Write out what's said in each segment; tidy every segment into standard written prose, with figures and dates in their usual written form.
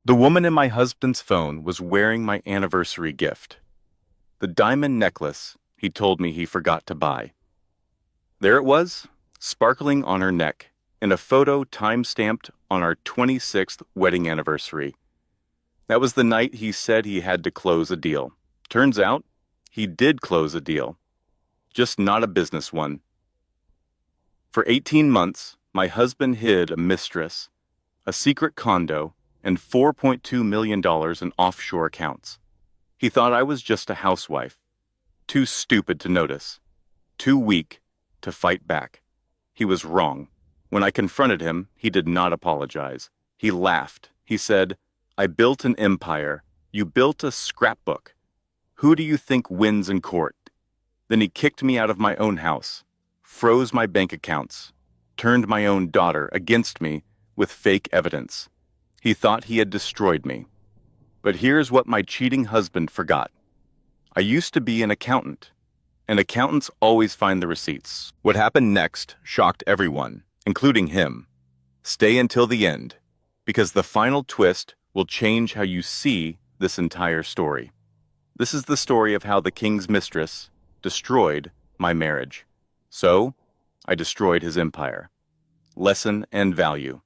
The woman in my husband's phone was wearing my anniversary gift, the diamond necklace he told me he forgot to buy. There it was, sparkling on her neck, in a photo time-stamped on our 26th wedding anniversary. That was the night he said he had to close a deal. Turns out, he did close a deal, just not a business one. For 18 months, my husband hid a mistress, a secret condo, and $4.2 million in offshore accounts. He thought I was just a housewife, too stupid to notice, too weak to fight back. He was wrong. When I confronted him, he did not apologize. He laughed. He said, "I built an empire. You built a scrapbook. Who do you think wins in court?" Then he kicked me out of my own house, froze my bank accounts, turned my own daughter against me with fake evidence. He thought he had destroyed me. But here's what my cheating husband forgot. I used to be an accountant, and accountants always find the receipts. What happened next shocked everyone, including him. Stay until the end, because the final twist will change how you see this entire story. This is the story of how the king's mistress destroyed my marriage. So, I destroyed his empire. Lesson and value.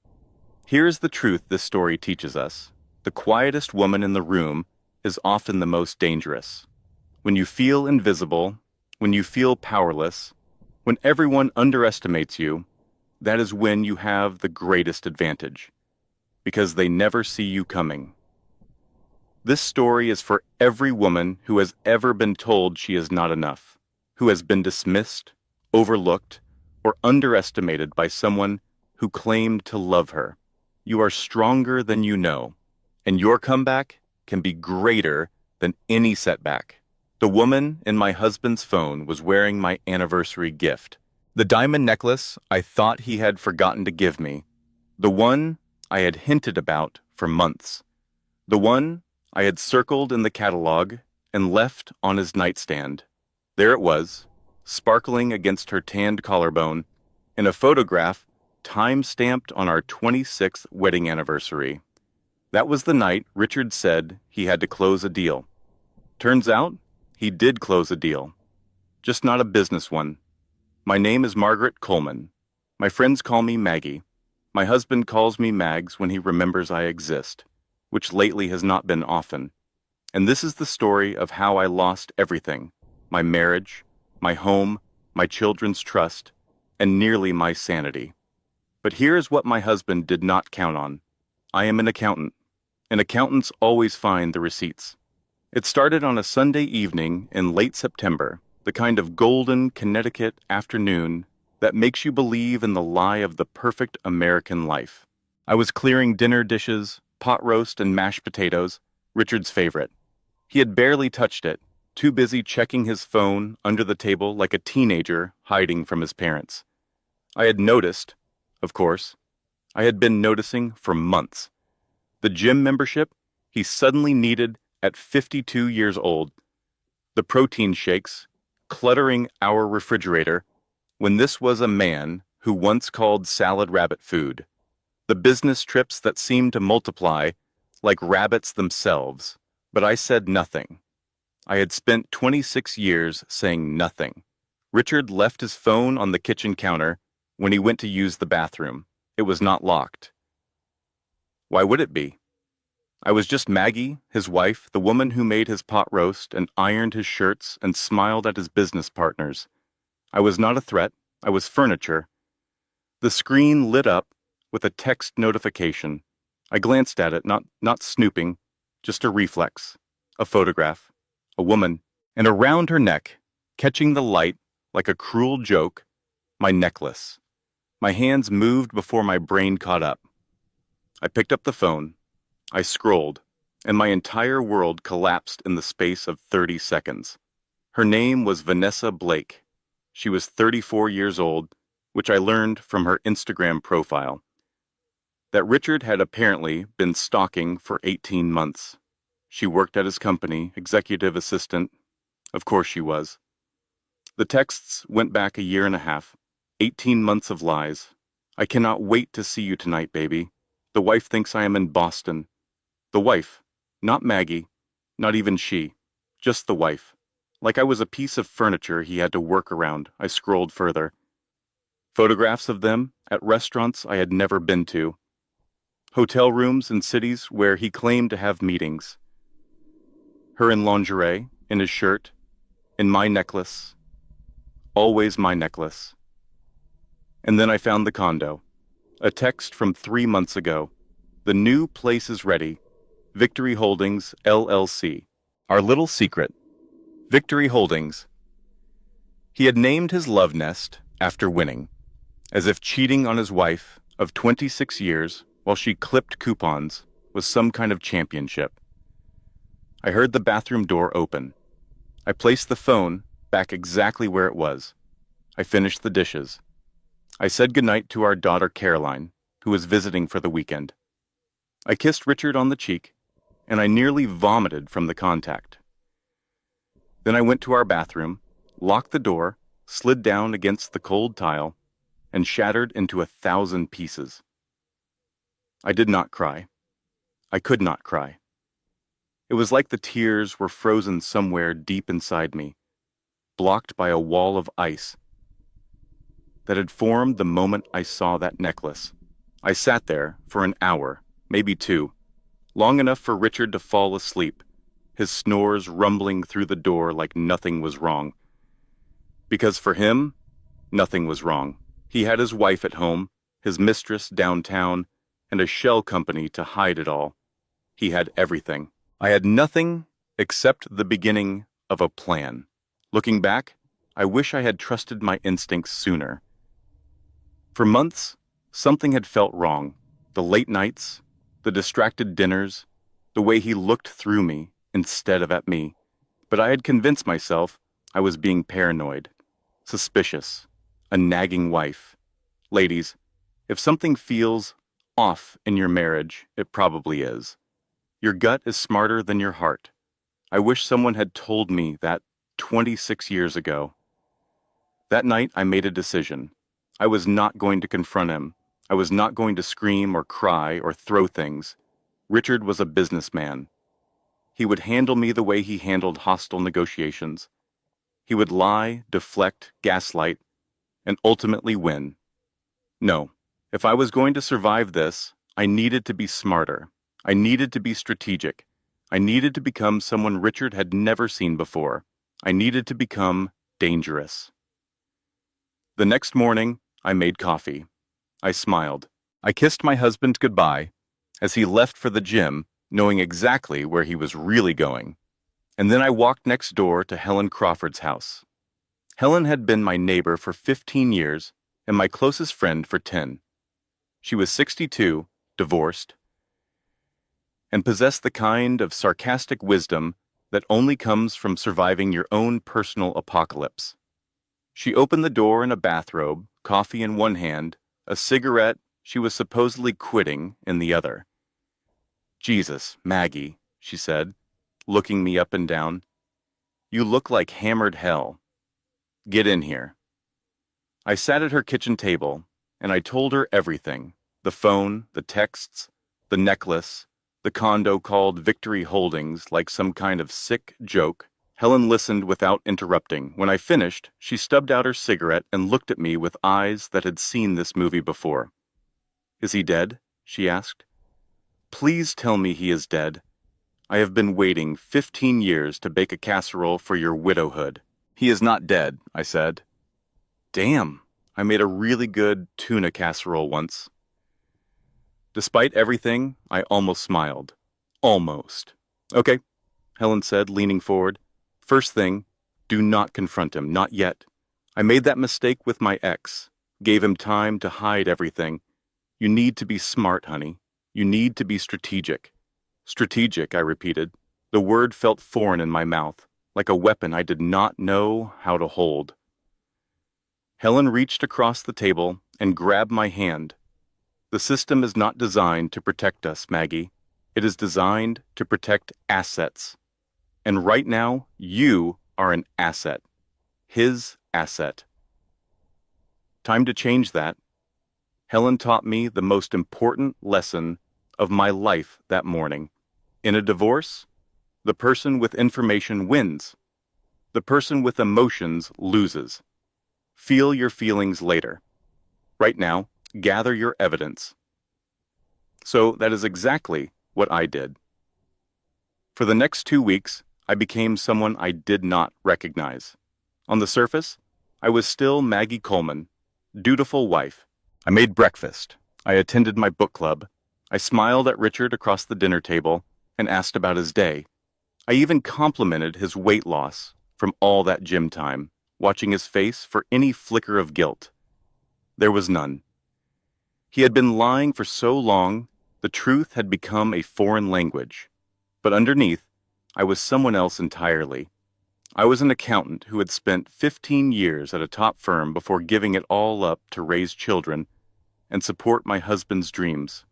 Here's the truth this story teaches us. The quietest woman in the room is often the most dangerous. When you feel invisible, when you feel powerless, when everyone underestimates you, that is when you have the greatest advantage, because they never see you coming. This story is for every woman who has ever been told she is not enough, who has been dismissed, overlooked, or underestimated by someone who claimed to love her. You are stronger than you know, and your comeback can be greater than any setback. The woman in my husband's phone was wearing my anniversary gift, the diamond necklace I thought he had forgotten to give me, the one I had hinted about for months, the one I had circled in the catalog and left on his nightstand. There it was, sparkling against her tanned collarbone, in a photograph time-stamped on our 26th wedding anniversary. That was the night Richard said he had to close a deal. Turns out, he did close a deal. Just not a business one. My name is Margaret Coleman. My friends call me Maggie. My husband calls me Mags when he remembers I exist, which lately has not been often. And this is the story of how I lost everything: my marriage, my home, my children's trust, and nearly my sanity. But here is what my husband did not count on. I am an accountant, and accountants always find the receipts. It started on a Sunday evening in late September, the kind of golden Connecticut afternoon that makes you believe in the lie of the perfect American life. I was clearing dinner dishes, pot roast and mashed potatoes, Richard's favorite. He had barely touched it, too busy checking his phone under the table like a teenager hiding from his parents. I had noticed, of course, I had been noticing for months. The gym membership he suddenly needed at 52 years old. The protein shakes, cluttering our refrigerator, when this was a man who once called salad rabbit food. The business trips that seemed to multiply like rabbits themselves. But I said nothing. I had spent 26 years saying nothing. Richard left his phone on the kitchen counter when he went to use the bathroom. It was not locked. Why would it be? I was just Maggie, his wife, the woman who made his pot roast and ironed his shirts and smiled at his business partners. I was not a threat. I was furniture. The screen lit up with a text notification. I glanced at it, not snooping, just a reflex, a photograph, a woman, and around her neck, catching the light like a cruel joke, my necklace. My hands moved before my brain caught up. I picked up the phone. I scrolled, and my entire world collapsed in the space of 30 seconds. Her name was Vanessa Blake. She was 34 years old, which I learned from her Instagram profile. That Richard had apparently been stalking for 18 months. She worked at his company, executive assistant. Of course she was. The texts went back a year and a half. 18 months of lies. I cannot wait to see you tonight, baby. The wife thinks I am in Boston. The wife. Not Maggie. Not even she. Just the wife. Like I was a piece of furniture he had to work around, I scrolled further. Photographs of them at restaurants I had never been to. Hotel rooms in cities where he claimed to have meetings. Her in lingerie, in his shirt, in my necklace. Always my necklace. And then I found the condo. A text from 3 months ago. The new place is ready. Victory Holdings, LLC. Our little secret. Victory Holdings. He had named his love nest after winning, as if cheating on his wife of 26 years while she clipped coupons was some kind of championship. I heard the bathroom door open. I placed the phone back exactly where it was. I finished the dishes. I said goodnight to our daughter Caroline, who was visiting for the weekend. I kissed Richard on the cheek, and I nearly vomited from the contact. Then I went to our bathroom, locked the door, slid down against the cold tile, and shattered into 1,000 pieces. I did not cry. I could not cry. It was like the tears were frozen somewhere deep inside me, blocked by a wall of ice that had formed the moment I saw that necklace. I sat there for an hour, maybe 2, long enough for Richard to fall asleep, his snores rumbling through the door like nothing was wrong. Because for him, nothing was wrong. He had his wife at home, his mistress downtown, and a shell company to hide it all. He had everything. I had nothing except the beginning of a plan. Looking back, I wish I had trusted my instincts sooner. For months, something had felt wrong. The late nights, the distracted dinners, the way he looked through me instead of at me. But I had convinced myself I was being paranoid, suspicious, a nagging wife. Ladies, if something feels off in your marriage, it probably is. Your gut is smarter than your heart. I wish someone had told me that 26 years ago. That night, I made a decision. I was not going to confront him. I was not going to scream or cry or throw things. Richard was a businessman. He would handle me the way he handled hostile negotiations. He would lie, deflect, gaslight, and ultimately win. No, if I was going to survive this, I needed to be smarter. I needed to be strategic. I needed to become someone Richard had never seen before. I needed to become dangerous. The next morning, I made coffee. I smiled. I kissed my husband goodbye as he left for the gym, knowing exactly where he was really going. And then I walked next door to Helen Crawford's house. Helen had been my neighbor for 15 years and my closest friend for 10. She was 62, divorced, and possessed the kind of sarcastic wisdom that only comes from surviving your own personal apocalypse. She opened the door in a bathrobe, coffee in one hand, a cigarette she was supposedly quitting in the other. "Jesus, Maggie," she said, looking me up and down. "You look like hammered hell. Get in here." I sat at her kitchen table, and I told her everything. The phone, the texts, the necklace, the condo called Victory Holdings like some kind of sick joke. Helen listened without interrupting. When I finished, she stubbed out her cigarette and looked at me with eyes that had seen this movie before. "Is he dead?" she asked. "Please tell me he is dead. I have been waiting 15 years to bake a casserole for your widowhood." "He is not dead," I said. Damn, I made a really good tuna casserole once. Despite everything, I almost smiled. Almost. "Okay," Helen said, leaning forward. "First thing, do not confront him, not yet. I made that mistake with my ex. Gave him time to hide everything. You need to be smart, honey. You need to be strategic." Strategic, I repeated. The word felt foreign in my mouth, like a weapon I did not know how to hold. Helen reached across the table and grabbed my hand. "The system is not designed to protect us, Maggie. It is designed to protect assets. And right now, you are an asset. His asset. Time to change that." Helen taught me the most important lesson of my life that morning. In a divorce, the person with information wins. The person with emotions loses. Feel your feelings later. Right now, gather your evidence. So that is exactly what I did. For the next 2 weeks, I became someone I did not recognize. On the surface, I was still Maggie Coleman, dutiful wife. I made breakfast. I attended my book club. I smiled at Richard across the dinner table and asked about his day. I even complimented his weight loss from all that gym time, watching his face for any flicker of guilt. There was none. He had been lying for so long, the truth had become a foreign language. But underneath, I was someone else entirely. I was an accountant who had spent 15 years at a top firm before giving it all up to raise children and support my husband's dreams.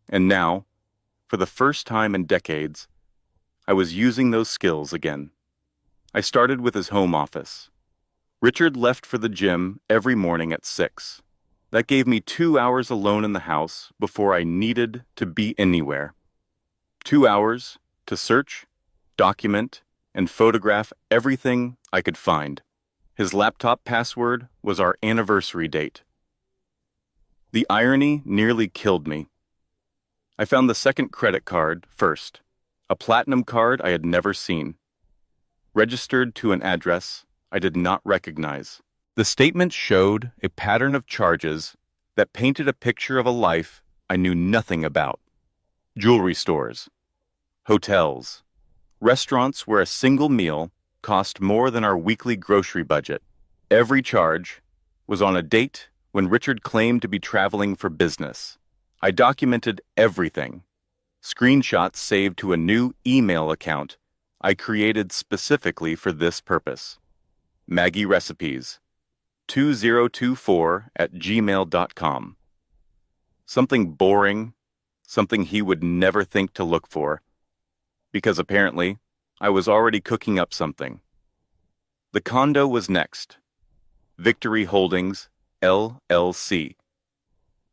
And now, for the first time in decades, I was using those skills again. I started with his home office. Richard left for the gym every morning at 6. That gave me 2 hours alone in the house before I needed to be anywhere. 2 hours to search, document, and photograph everything I could find. His laptop password was our anniversary date. The irony nearly killed me. I found the second credit card first, a platinum card I had never seen, registered to an address I did not recognize. The statement showed a pattern of charges that painted a picture of a life I knew nothing about. Jewelry stores, hotels, restaurants where a single meal cost more than our weekly grocery budget. Every charge was on a date when Richard claimed to be traveling for business. I documented everything. Screenshots saved to a new email account I created specifically for this purpose. Maggie Recipes, 2024@gmail.com. Something boring, something he would never think to look for, because apparently I was already cooking up something. The condo was next. Victory Holdings, LLC.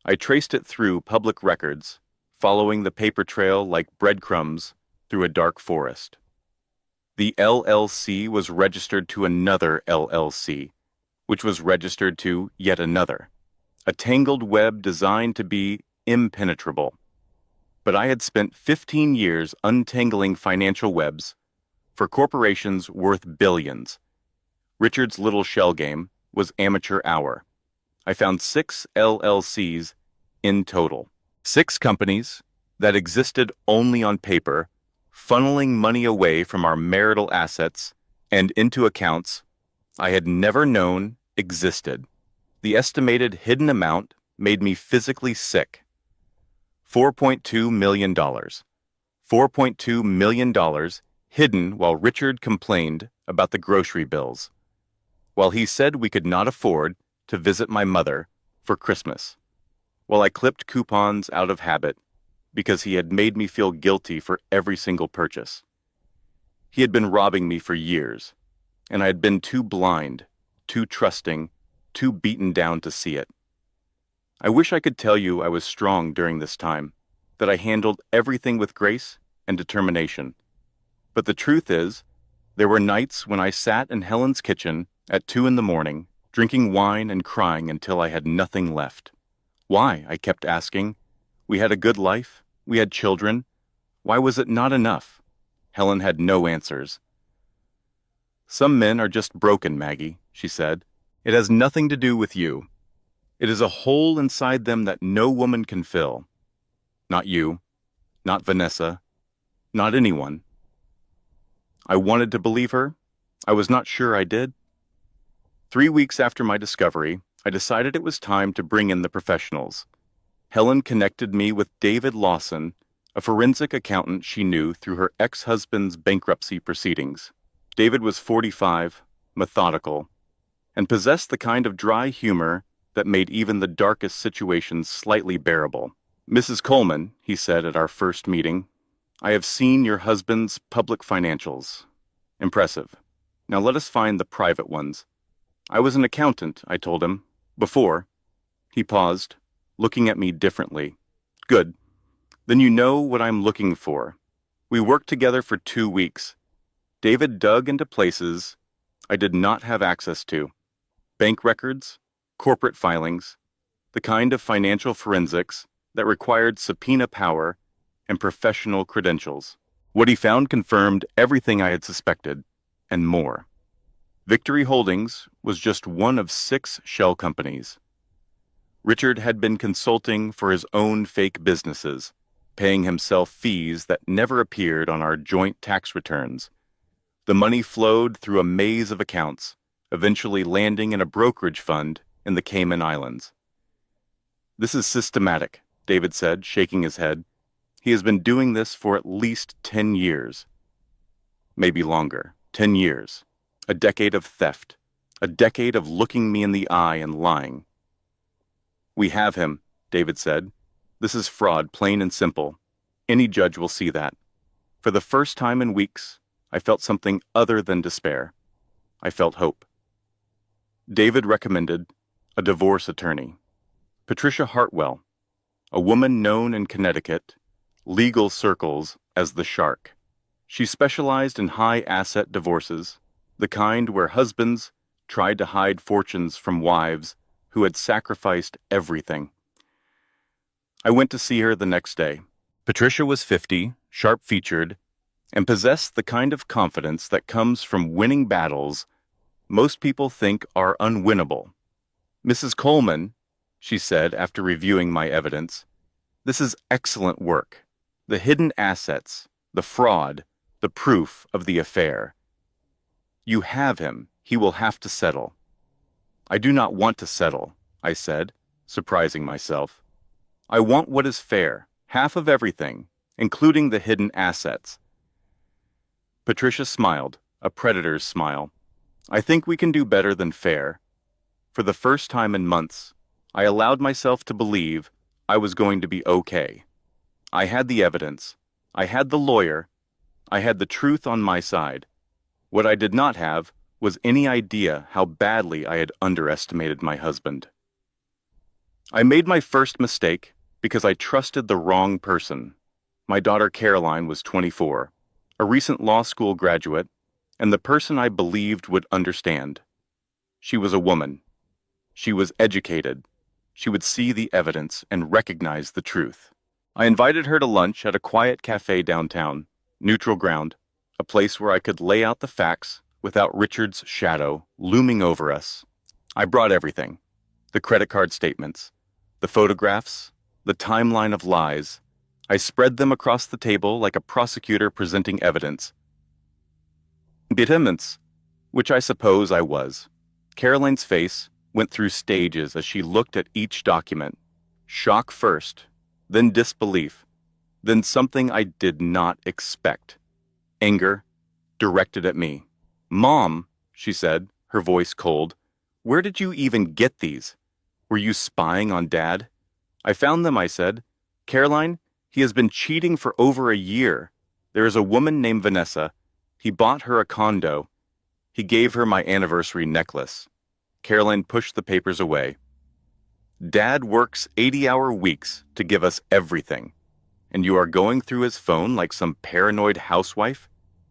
I traced it through public records, following the paper trail like breadcrumbs through a dark forest. The LLC was registered to another LLC, which was registered to yet another. A tangled web designed to be impenetrable. But I had spent 15 years untangling financial webs for corporations worth billions. Richard's little shell game was amateur hour. I found 6 LLCs in total. 6 companies that existed only on paper, funneling money away from our marital assets and into accounts I had never known existed. The estimated hidden amount made me physically sick. $4.2 million. $4.2 million hidden while Richard complained about the grocery bills, while he said we could not afford to visit my mother for Christmas, while I clipped coupons out of habit because he had made me feel guilty for every single purchase. He had been robbing me for years, and I had been too blind, too trusting, too beaten down to see it. I wish I could tell you I was strong during this time, that I handled everything with grace and determination. But the truth is, there were nights when I sat in Helen's kitchen at 2 a.m, drinking wine and crying until I had nothing left. Why, I kept asking. We had a good life. We had children. Why was it not enough? Helen had no answers. Some men are just broken, Maggie, she said. It has nothing to do with you. It is a hole inside them that no woman can fill. Not you, not Vanessa, not anyone. I wanted to believe her. I was not sure I did. 3 weeks after my discovery, I decided it was time to bring in the professionals. Helen connected me with David Lawson, a forensic accountant she knew through her ex-husband's bankruptcy proceedings. David was 45, methodical, and possessed the kind of dry humor that made even the darkest situations slightly bearable. Mrs. Coleman, he said at our first meeting, I have seen your husband's public financials. Impressive. Now let us find the private ones. I was an accountant, I told him, before. He paused, looking at me differently. Good. Then you know what I'm looking for. We worked together for 2 weeks. David dug into places I did not have access to: bank records, corporate filings, the kind of financial forensics that required subpoena power and professional credentials. What he found confirmed everything I had suspected, and more. Victory Holdings was just one of 6 shell companies. Richard had been consulting for his own fake businesses, paying himself fees that never appeared on our joint tax returns. The money flowed through a maze of accounts, eventually landing in a brokerage fund in the Cayman Islands. "This is systematic," David said, shaking his head. "He has been doing this for at least 10 years. Maybe longer. 10 years. A decade of theft. A decade of looking me in the eye and lying." "We have him," David said. "This is fraud, plain and simple. Any judge will see that." For the first time in weeks, I felt something other than despair. I felt hope. David recommended a divorce attorney. Patricia Hartwell, a woman known in Connecticut legal circles as the Shark. She specialized in high-asset divorces, the kind where husbands tried to hide fortunes from wives who had sacrificed everything. I went to see her the next day. Patricia was 50, sharp-featured, and possessed the kind of confidence that comes from winning battles most people think are unwinnable. "Mrs. Coleman," she said after reviewing my evidence, "this is excellent work. The hidden assets, the fraud, the proof of the affair. You have him. He will have to settle." "I do not want to settle," I said, surprising myself. "I want what is fair, half of everything, including the hidden assets." Patricia smiled, a predator's smile. "I think we can do better than fair." For the first time in months, I allowed myself to believe I was going to be okay. I had the evidence. I had the lawyer. I had the truth on my side. What I did not have was any idea how badly I had underestimated my husband. I made my first mistake because I trusted the wrong person. My daughter Caroline was 24, a recent law school graduate, and the person I believed would understand. She was a woman. She was educated. She would see the evidence and recognize the truth. I invited her to lunch at a quiet cafe downtown, neutral ground, a place where I could lay out the facts without Richard's shadow looming over us. I brought everything: the credit card statements, the photographs, the timeline of lies. I spread them across the table like a prosecutor presenting evidence. Vehemence, which I suppose I was. Caroline's face went through stages as she looked at each document. Shock first, then disbelief, then something I did not expect. Anger, directed at me. "Mom," she said, her voice cold, "where did you even get these? Were you spying on Dad?" "I found them," I said. "Caroline, he has been cheating for over a year. There is a woman named Vanessa. He bought her a condo. He gave her my anniversary necklace." Caroline pushed the papers away. "Dad works 80-hour weeks to give us everything, and you are going through his phone like some paranoid housewife?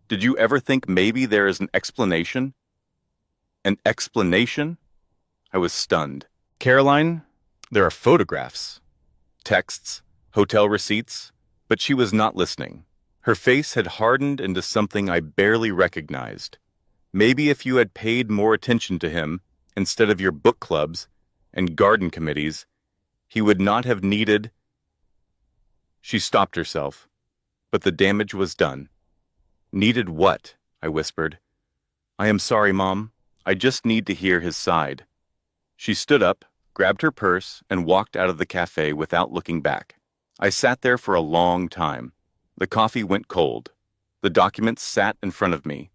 Did you ever think maybe there is an explanation?" "An explanation?" I was stunned. "Caroline, there are photographs, texts, hotel receipts," but she was not listening. Her face had hardened into something I barely recognized. "Maybe if you had paid more attention to him instead of your book clubs and garden committees, he would not have needed—" She stopped herself, but the damage was done. "Needed what?" I whispered. "I am sorry, Mom. I just need to hear his side." She stood up, grabbed her purse, and walked out of the cafe without looking back. I sat there for a long time. The coffee went cold. The documents sat in front of me,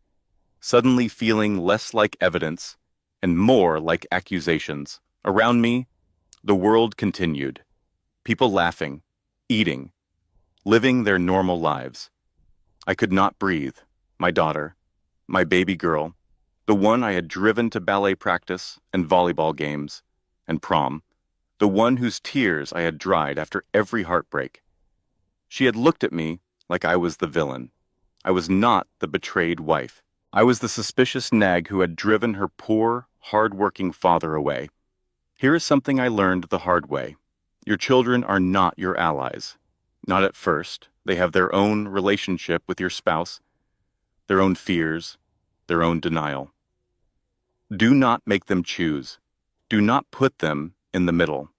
suddenly feeling less like evidence and more like accusations. Around me, the world continued. People laughing, eating, living their normal lives. I could not breathe. My daughter, my baby girl, the one I had driven to ballet practice and volleyball games and prom, the one whose tears I had dried after every heartbreak. She had looked at me like I was the villain. I was not the betrayed wife. I was the suspicious nag who had driven her poor, hard-working father away. Here is something I learned the hard way. Your children are not your allies. Not at first. They have their own relationship with your spouse, their own fears, their own denial. Do not make them choose. Do not put them in the middle,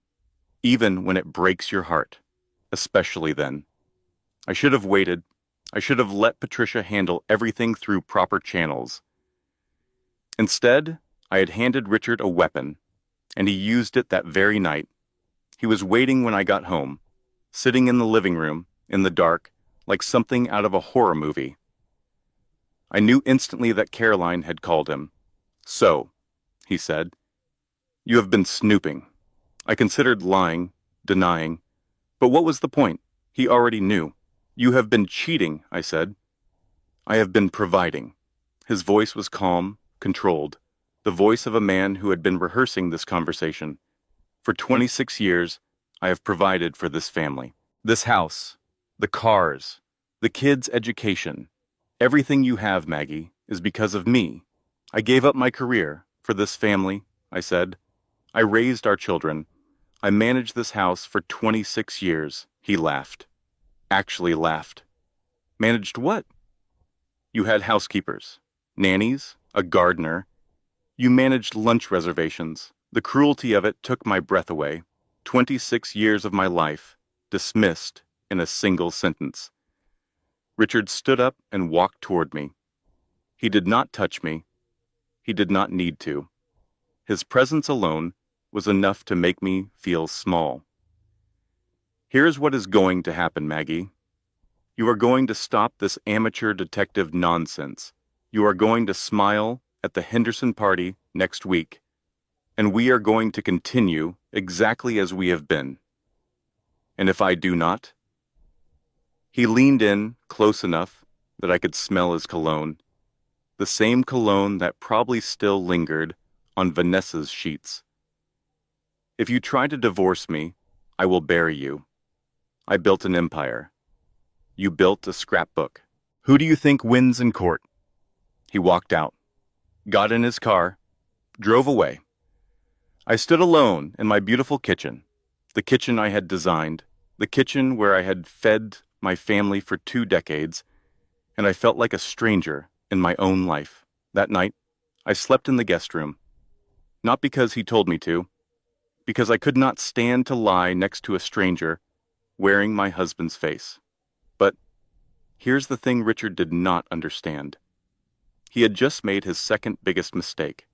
even when it breaks your heart, especially then. I should have waited. I should have let Patricia handle everything through proper channels. Instead, I had handed Richard a weapon, and he used it that very night. He was waiting when I got home, sitting in the living room, in the dark, like something out of a horror movie. I knew instantly that Caroline had called him. "So," he said, "you have been snooping." I considered lying, denying, but what was the point? He already knew. "You have been cheating," I said. "I have been providing." His voice was calm, controlled, the voice of a man who had been rehearsing this conversation. "For 26 years, I have provided for this family. This house, the cars, the kids' education. Everything you have, Maggie, is because of me. I gave up my career for this family," I said. "I raised our children. I managed this house for 26 years. He laughed. Actually laughed. "Managed what?" "You had housekeepers, nannies, a gardener. You managed lunch reservations. The cruelty of it took my breath away. 26 years of my life, dismissed in a single sentence." Richard stood up and walked toward me. He did not touch me. He did not need to. His presence alone was enough to make me feel small. "Here's what is going to happen, Maggie. You are going to stop this amateur detective nonsense. You are going to smile at the Henderson party next week, and we are going to continue exactly as we have been. And if I do not?" He leaned in close enough that I could smell his cologne, the same cologne that probably still lingered on Vanessa's sheets. "If you try to divorce me, I will bury you. I built an empire. You built a scrapbook. Who do you think wins in court?" He walked out, got in his car, drove away. I stood alone in my beautiful kitchen, the kitchen I had designed, the kitchen where I had fed my family for 2 decades, and I felt like a stranger in my own life. That night, I slept in the guest room. Not because he told me to, because I could not stand to lie next to a stranger wearing my husband's face. But here's the thing Richard did not understand. He had just made his second biggest mistake.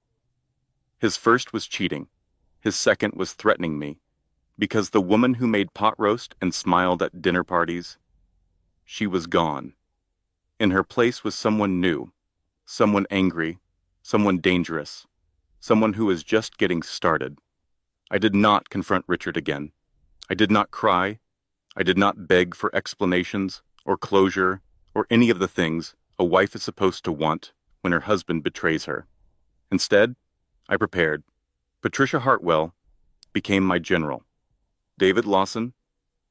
His first was cheating. His second was threatening me, because the woman who made pot roast and smiled at dinner parties, she was gone. In her place was someone new, someone angry, someone dangerous, someone who was just getting started. I did not confront Richard again. I did not cry. I did not beg for explanations or closure or any of the things a wife is supposed to want when her husband betrays her. Instead, I prepared. Patricia Hartwell became my general. David Lawson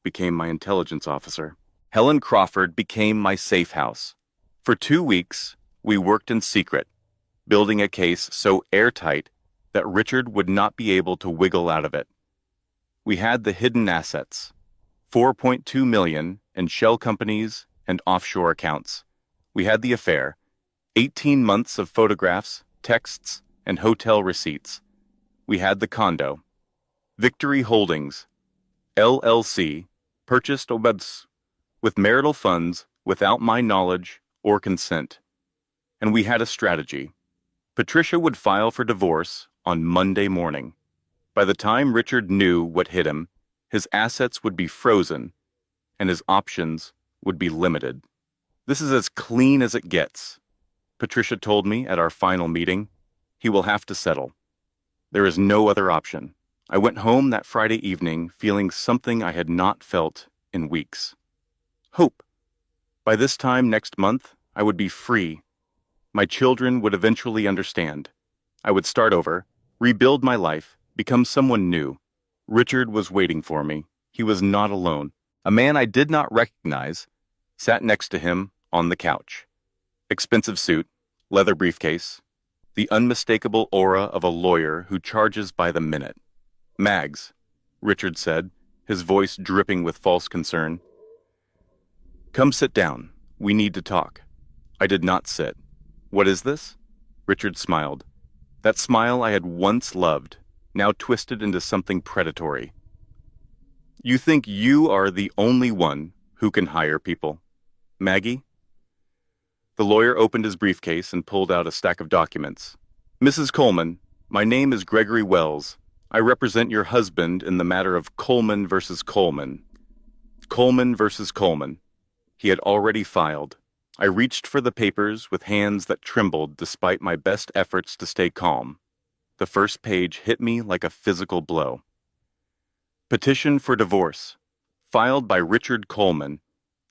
became my intelligence officer. Helen Crawford became my safe house. For 2 weeks, we worked in secret, building a case so airtight that Richard would not be able to wiggle out of it. We had the hidden assets, $4.2 million in shell companies and offshore accounts. We had the affair, 18 months of photographs, texts, and hotel receipts. We had the condo. Victory Holdings, LLC, purchased Obeds with marital funds without my knowledge or consent. And we had a strategy. Patricia would file for divorce on Monday morning. By the time Richard knew what hit him, his assets would be frozen, and his options would be limited. "This is as clean as it gets," Patricia told me at our final meeting. "He will have to settle. There is no other option." I went home that Friday evening feeling something I had not felt in weeks. Hope. By this time next month, I would be free. My children would eventually understand. I would start over, rebuild my life, become someone new. Richard was waiting for me. He was not alone. A man I did not recognize, Sat next to him on the couch. Expensive suit, leather briefcase, the unmistakable aura of a lawyer who charges by the minute. "Mags," Richard said, his voice dripping with false concern. "Come sit down. We need to talk." I did not sit. "What is this?" Richard smiled. That smile I had once loved, now twisted into something predatory. "You think you are the only one who can hire people, Maggie?" The lawyer opened his briefcase and pulled out a stack of documents. "Mrs. Coleman, my name is Gregory Wells. I represent your husband in the matter of Coleman versus Coleman." Coleman versus Coleman. He had already filed. I reached for the papers with hands that trembled despite my best efforts to stay calm. The first page hit me like a physical blow. Petition for divorce, filed by Richard Coleman,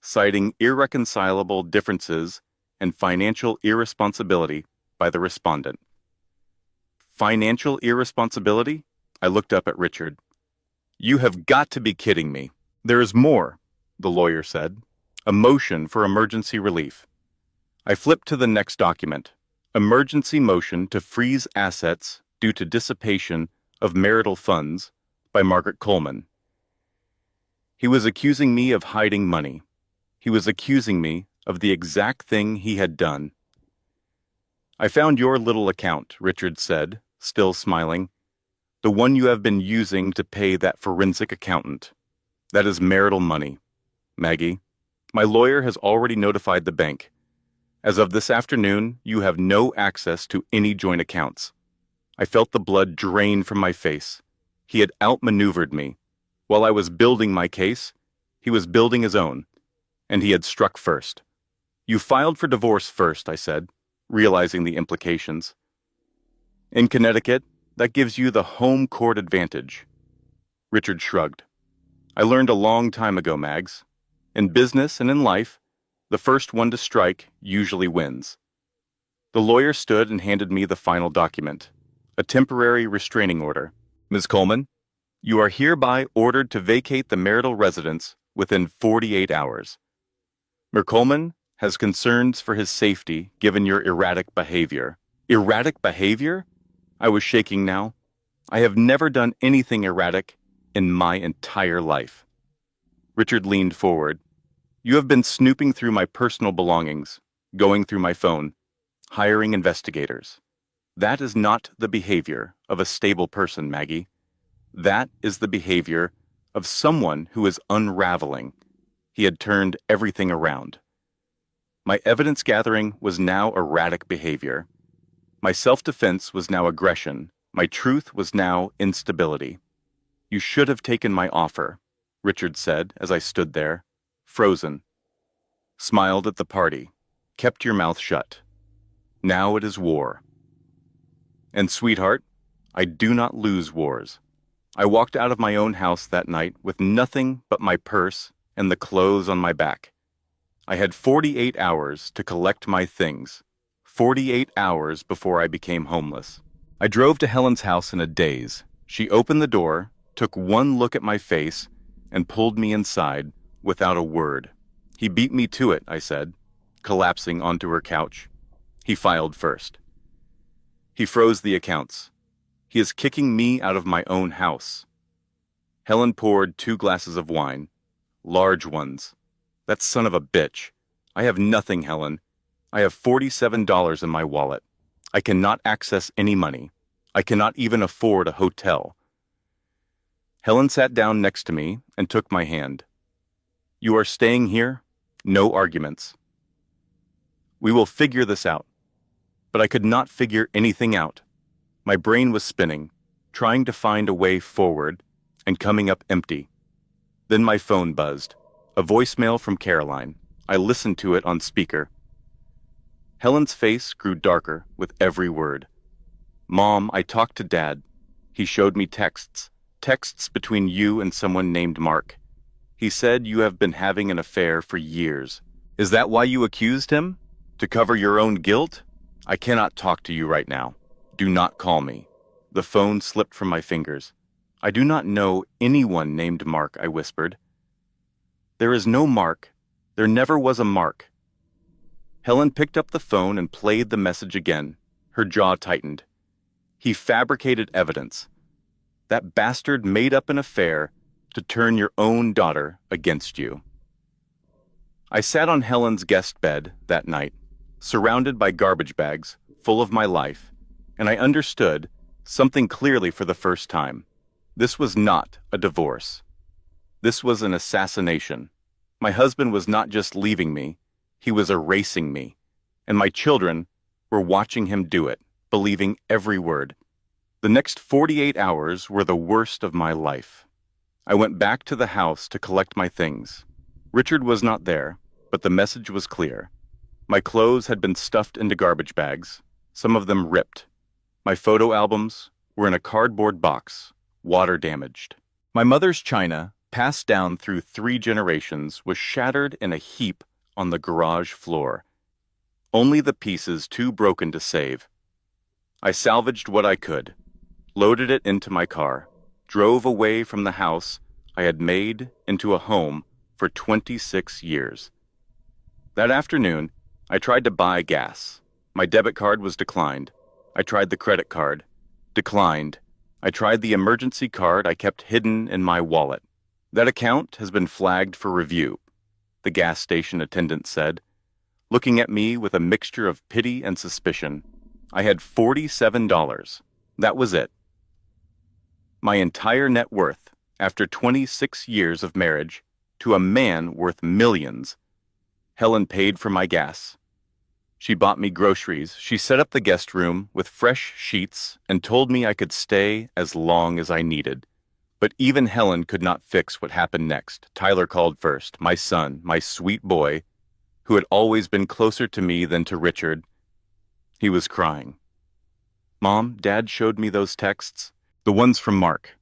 citing irreconcilable differences and financial irresponsibility by the respondent. Financial irresponsibility? I looked up at Richard. "You have got to be kidding me." "There is more," the lawyer said. "A motion for emergency relief." I flipped to the next document. Emergency motion to freeze assets due to dissipation of marital funds by Margaret Coleman. He was accusing me of hiding money. He was accusing me of the exact thing he had done. "I found your little account," Richard said, still smiling. "The one you have been using to pay that forensic accountant. That is marital money, Maggie. My lawyer has already notified the bank. As of this afternoon, you have no access to any joint accounts." I felt the blood drain from my face. He had outmaneuvered me. While I was building my case, he was building his own, and he had struck first. "You filed for divorce first," I said, realizing the implications. "In Connecticut, that gives you the home court advantage." Richard shrugged. "I learned a long time ago, Mags. In business and in life, the first one to strike usually wins." The lawyer stood and handed me the final document, a temporary restraining order. "Ms. Coleman, you are hereby ordered to vacate the marital residence within 48 hours. Mr. Coleman has concerns for his safety given your erratic behavior." Erratic behavior? I was shaking now. I have never done anything erratic in my entire life. Richard leaned forward. "You have been snooping through my personal belongings, going through my phone, hiring investigators. That is not the behavior of a stable person, Maggie. That is the behavior of someone who is unraveling." He had turned everything around. My evidence gathering was now erratic behavior. My self-defense was now aggression. My truth was now instability. "You should have taken my offer," Richard said as I stood there, frozen. Smiled at the party. "Kept your mouth shut. Now it is war." And sweetheart, I do not lose wars. I walked out of my own house that night with nothing but my purse and the clothes on my back. I had 48 hours to collect my things, 48 hours before I became homeless. I drove to Helen's house in a daze. She opened the door, took one look at my face, and pulled me inside without a word. "He beat me to it," I said, collapsing onto her couch. "He filed first. He froze the accounts. He is kicking me out of my own house." Helen poured 2 glasses of wine, large ones. "That son of a bitch. I have nothing, Helen. I have $47 in my wallet. I cannot access any money. I cannot even afford a hotel." Helen sat down next to me and took my hand. "You are staying here? No arguments. We will figure this out." But I could not figure anything out. My brain was spinning, trying to find a way forward, and coming up empty. Then my phone buzzed. A voicemail from Caroline. I listened to it on speaker. Helen's face grew darker with every word. "Mom, I talked to Dad. He showed me texts between you and someone named Mark. He said you have been having an affair for years. Is that why you accused him? To cover your own guilt? I cannot talk to you right now. Do not call me." The phone slipped from my fingers. "I do not know anyone named Mark," I whispered. "There is no Mark, There never was a mark. Helen picked up the phone and played the message again. Her jaw tightened. He fabricated evidence. That bastard made up an affair to turn your own daughter against you. I sat on Helen's guest bed that night, surrounded by garbage bags full of my life, and I understood something clearly for the first time. This was not a divorce. This was an assassination. My husband was not just leaving me, he was erasing me, and my children were watching him do it, believing every word. The next 48 hours were the worst of my life. I went back to the house to collect my things. Richard was not there, but the message was clear. My clothes had been stuffed into garbage bags, some of them ripped. My photo albums were in a cardboard box, water damaged. My mother's china, passed down through 3 generations, was shattered in a heap on the garage floor. Only the pieces too broken to save. I salvaged what I could, loaded it into my car, drove away from the house I had made into a home for 26 years. That afternoon, I tried to buy gas. My debit card was declined. I tried the credit card. Declined. I tried the emergency card I kept hidden in my wallet. That account has been flagged for review, the gas station attendant said, looking at me with a mixture of pity and suspicion. I had $47. That was it. My entire net worth, after 26 years of marriage, to a man worth millions. Helen paid for my gas. She bought me groceries. She set up the guest room with fresh sheets and told me I could stay as long as I needed. But even Helen could not fix what happened next. Tyler called first, my son, my sweet boy, who had always been closer to me than to Richard. He was crying. Mom, Dad showed me those texts. The ones from Mark.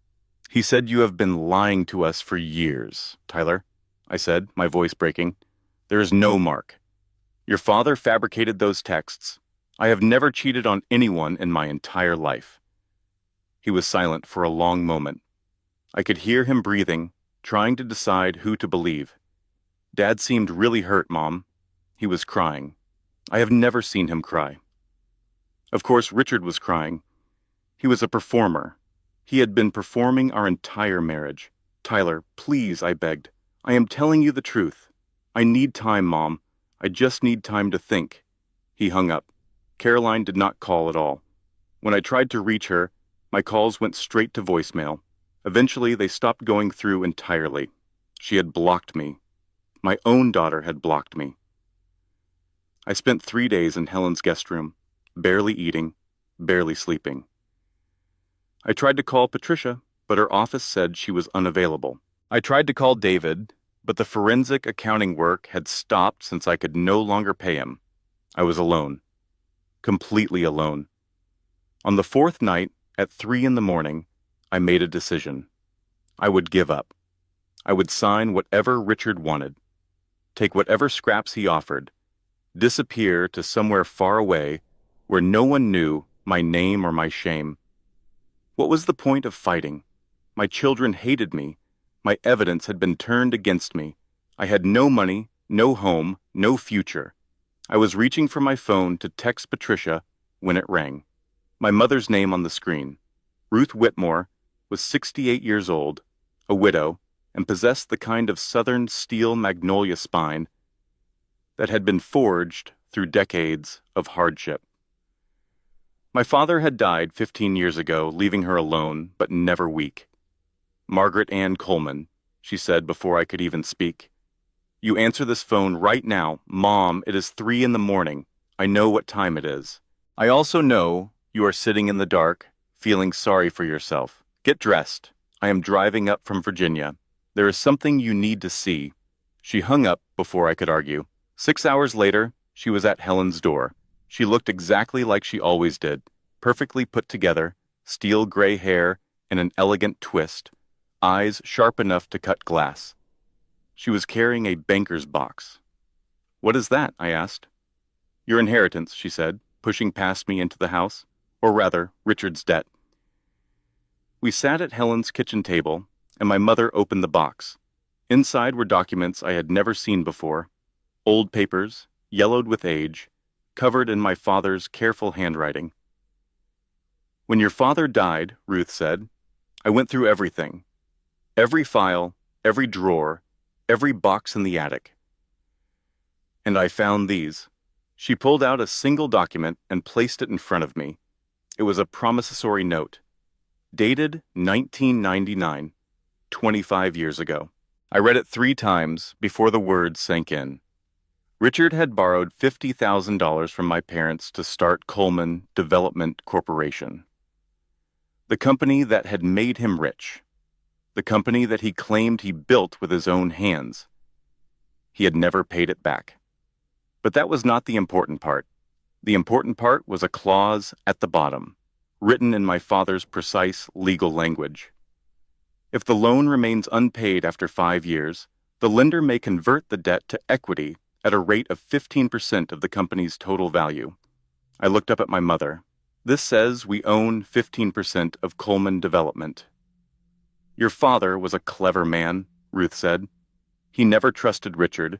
He said you have been lying to us for years. Tyler, I said, my voice breaking. There is no Mark. Your father fabricated those texts. I have never cheated on anyone in my entire life. He was silent for a long moment. I could hear him breathing, trying to decide who to believe. Dad seemed really hurt, Mom. He was crying. I have never seen him cry. Of course, Richard was crying. He was a performer. He had been performing our entire marriage. Tyler, please, I begged. I am telling you the truth. I need time, Mom. I just need time to think. He hung up. Caroline did not call at all. When I tried to reach her, my calls went straight to voicemail. Eventually, they stopped going through entirely. She had blocked me. My own daughter had blocked me. I spent 3 days in Helen's guest room, barely eating, barely sleeping. I tried to call Patricia, but her office said she was unavailable. I tried to call David, but the forensic accounting work had stopped since I could no longer pay him. I was alone. Completely alone. On the 4th night, at 3 a.m, I made a decision. I would give up. I would sign whatever Richard wanted, take whatever scraps he offered, disappear to somewhere far away where no one knew my name or my shame. What was the point of fighting? My children hated me. My evidence had been turned against me. I had no money, no home, no future. I was reaching for my phone to text Patricia when it rang. My mother's name on the screen. Ruth Whitmore was 68 years old, a widow, and possessed the kind of southern steel magnolia spine that had been forged through decades of hardship. My father had died 15 years ago, leaving her alone, but never weak. Margaret Ann Coleman, she said before I could even speak. You answer this phone right now. Mom, it is 3 a.m. I know what time it is. I also know you are sitting in the dark, feeling sorry for yourself. Get dressed. I am driving up from Virginia. There is something you need to see. She hung up before I could argue. 6 hours later, she was at Helen's door. She looked exactly like she always did, perfectly put together, steel gray hair and an elegant twist, eyes sharp enough to cut glass. She was carrying a banker's box. What is that? I asked. Your inheritance, she said, pushing past me into the house, or rather, Richard's debt. We sat at Helen's kitchen table, and my mother opened the box. Inside were documents I had never seen before, Old papers, yellowed with age, covered in my father's careful handwriting. When your father died, Ruth said, I went through everything. Every file, every drawer, every box in the attic. And I found these. She pulled out a single document and placed it in front of me. It was a promissory note, dated 1999, 25 years ago. I read it 3 times before the words sank in. Richard had borrowed $50,000 from my parents to start Coleman Development Corporation, the company that had made him rich, the company that he claimed he built with his own hands. He had never paid it back. But that was not the important part. The important part was a clause at the bottom, written in my father's precise legal language. If the loan remains unpaid after 5 years, the lender may convert the debt to equity at a rate of 15% of the company's total value. I looked up at my mother. This says we own 15% of Coleman Development. Your father was a clever man, Ruth said. He never trusted Richard,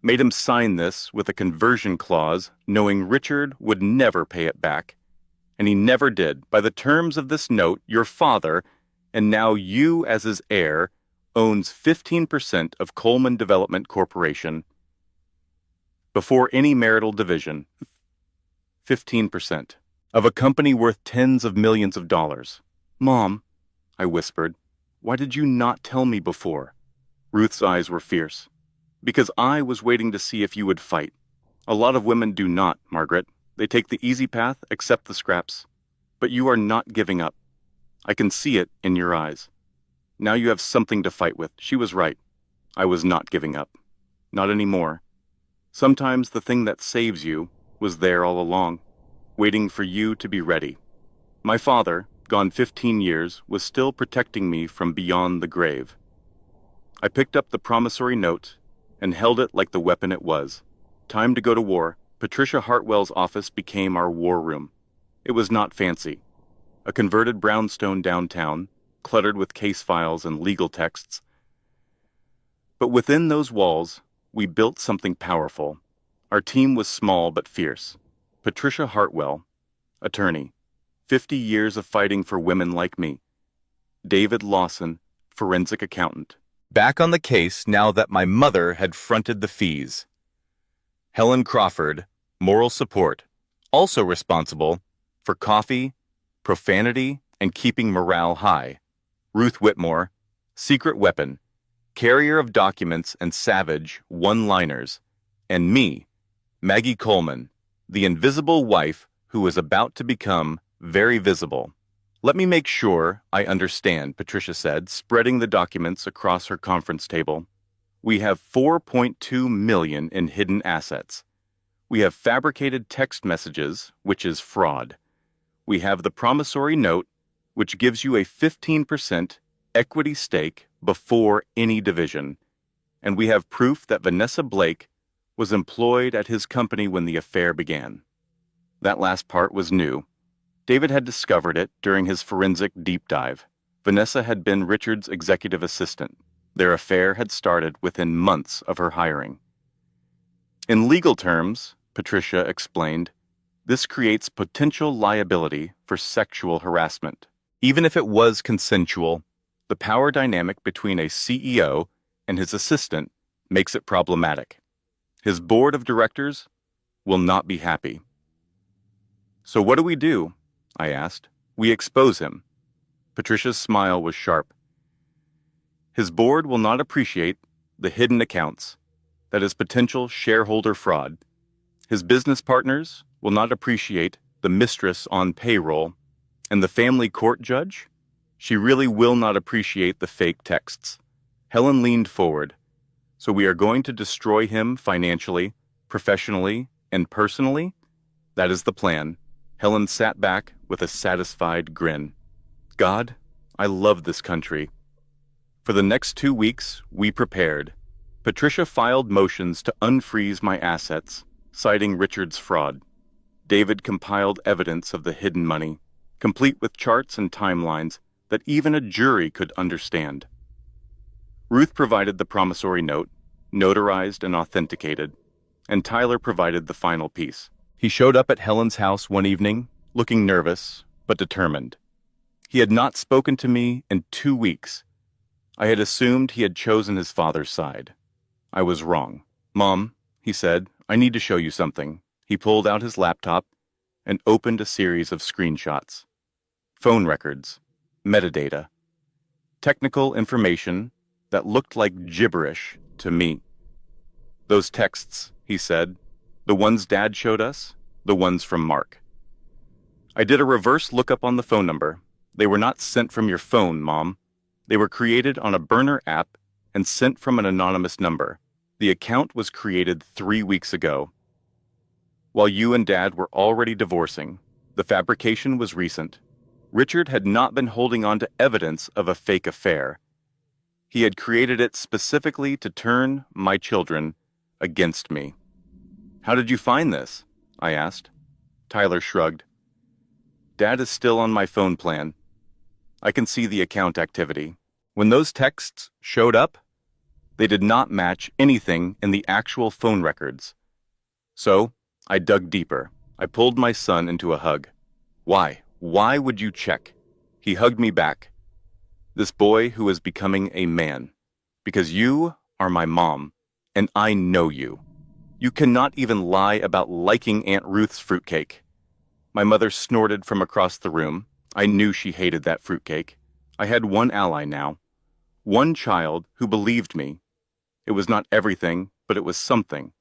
made him sign this with a conversion clause, knowing Richard would never pay it back. And he never did. By the terms of this note, your father, and now you as his heir, owns 15% of Coleman Development Corporation. Before any marital division, 15% of a company worth tens of millions of dollars. Mom, I whispered, why did you not tell me before? Ruth's eyes were fierce. Because I was waiting to see if you would fight. A lot of women do not, Margaret. They take the easy path, accept the scraps. But you are not giving up. I can see it in your eyes. Now you have something to fight with. She was right. I was not giving up. Not anymore. Sometimes the thing that saves you was there all along, waiting for you to be ready. My father, gone 15 years, was still protecting me from beyond the grave. I picked up the promissory note and held it like the weapon it was. Time to go to war. Patricia Hartwell's office became our war room. It was not fancy. A converted brownstone downtown, cluttered with case files and legal texts. But within those walls, we built something powerful. Our team was small but fierce. Patricia Hartwell, attorney, 50 years of fighting for women like me. David Lawson, forensic accountant. Back on the case now that my mother had fronted the fees. Helen Crawford, moral support, also responsible for coffee, profanity, and keeping morale high. Ruth Whitmore, secret weapon, carrier of documents and savage one-liners. And me, Maggie Coleman, the invisible wife who was about to become very visible. Let me make sure I understand, Patricia said, spreading the documents across her conference table. We have $4.2 million in hidden assets. We have fabricated text messages, which is fraud. We have the promissory note, which gives you a 15% equity stake before any division. And we have proof that Vanessa Blake was employed at his company when the affair began. That last part was new. David had discovered it during his forensic deep dive. Vanessa had been Richard's executive assistant. Their affair had started within months of her hiring. In legal terms, Patricia explained, this creates potential liability for sexual harassment. Even if it was consensual, the power dynamic between a CEO and his assistant makes it problematic. His board of directors will not be happy. So what do? I asked. We expose him. Patricia's smile was sharp. His board will not appreciate the hidden accounts, that is potential shareholder fraud. His business partners will not appreciate the mistress on payroll, and the family court judge? She really will not appreciate the fake texts. Helen leaned forward. So we are going to destroy him financially, professionally, and personally? That is the plan. Helen sat back with a satisfied grin. God, I love this country. For the next 2 weeks, we prepared. Patricia filed motions to unfreeze my assets, citing Richard's fraud. David compiled evidence of the hidden money, complete with charts and timelines that even a jury could understand. Ruth provided the promissory note, notarized and authenticated. and Tyler provided the final piece. He showed up at Helen's house one evening, looking nervous, but determined. He had not spoken to me in 2 weeks. I had assumed he had chosen his father's side. I was wrong. "Mom," he said, "I need to show you something." He pulled out his laptop and opened a series of screenshots. Phone records, metadata, technical information that looked like gibberish to me. "Those texts," he said, "the ones Dad showed us, the ones from Mark." I did a reverse lookup on the phone number. They were not sent from your phone, Mom. They were created on a burner app and sent from an anonymous number. The account was created 3 weeks ago. While you and Dad were already divorcing, the fabrication was recent. Richard had not been holding on to evidence of a fake affair. He had created it specifically to turn my children against me. "How did you find this?" I asked. Tyler shrugged. "Dad is still on my phone plan. I can see the account activity. When those texts showed up, they did not match anything in the actual phone records. So, I dug deeper. I pulled my son into a hug. Why? Why would you check?" He hugged me back. "This boy who is becoming a man. Because you are my mom, and I know you. You cannot even lie about liking Aunt Ruth's fruitcake." My mother snorted from across the room. I knew she hated that fruitcake. I had one ally now. One child who believed me. It was not everything, but it was something.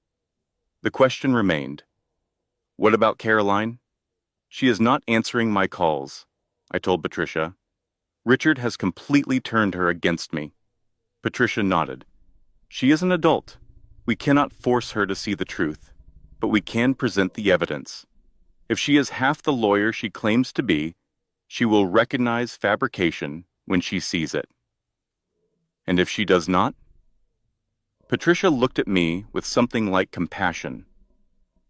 The question remained. What about Caroline? "She is not answering my calls," I told Patricia. "Richard has completely turned her against me." Patricia nodded. "She is an adult. We cannot force her to see the truth, but we can present the evidence. If she is half the lawyer she claims to be, she will recognize fabrication when she sees it. And if she does not?" Patricia looked at me with something like compassion.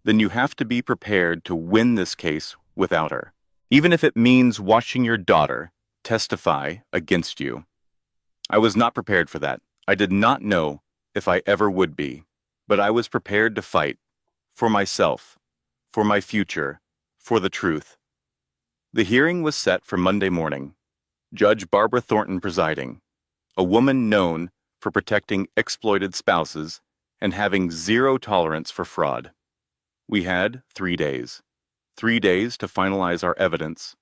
"Then you have to be prepared to win this case without her, even if it means watching your daughter testify against you." I was not prepared for that. I did not know if I ever would be, but I was prepared to fight for myself, for my future, for the truth. The hearing was set for Monday morning. Judge Barbara Thornton presiding, a woman known for protecting exploited spouses and having zero tolerance for fraud. We had 3 days. 3 days to finalize our evidence,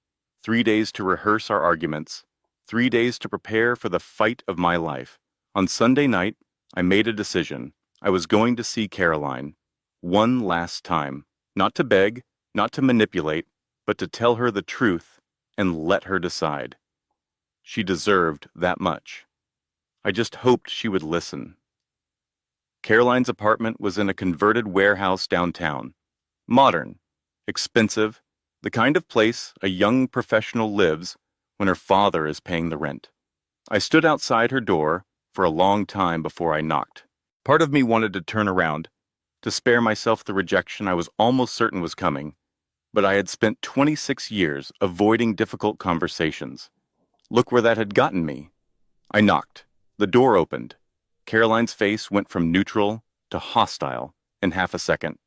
3 days to rehearse our arguments, 3 days to prepare for the fight of my life. On Sunday night, I made a decision. I was going to see Caroline one last time, not to beg, not to manipulate, but to tell her the truth and let her decide. She deserved that much. I just hoped she would listen. Caroline's apartment was in a converted warehouse downtown. Modern, expensive, the kind of place a young professional lives when her father is paying the rent. I stood outside her door for a long time before I knocked. Part of me wanted to turn around, to spare myself the rejection I was almost certain was coming, but I had spent 26 years avoiding difficult conversations. Look where that had gotten me. I knocked. The door opened. Caroline's face went from neutral to hostile in half a second.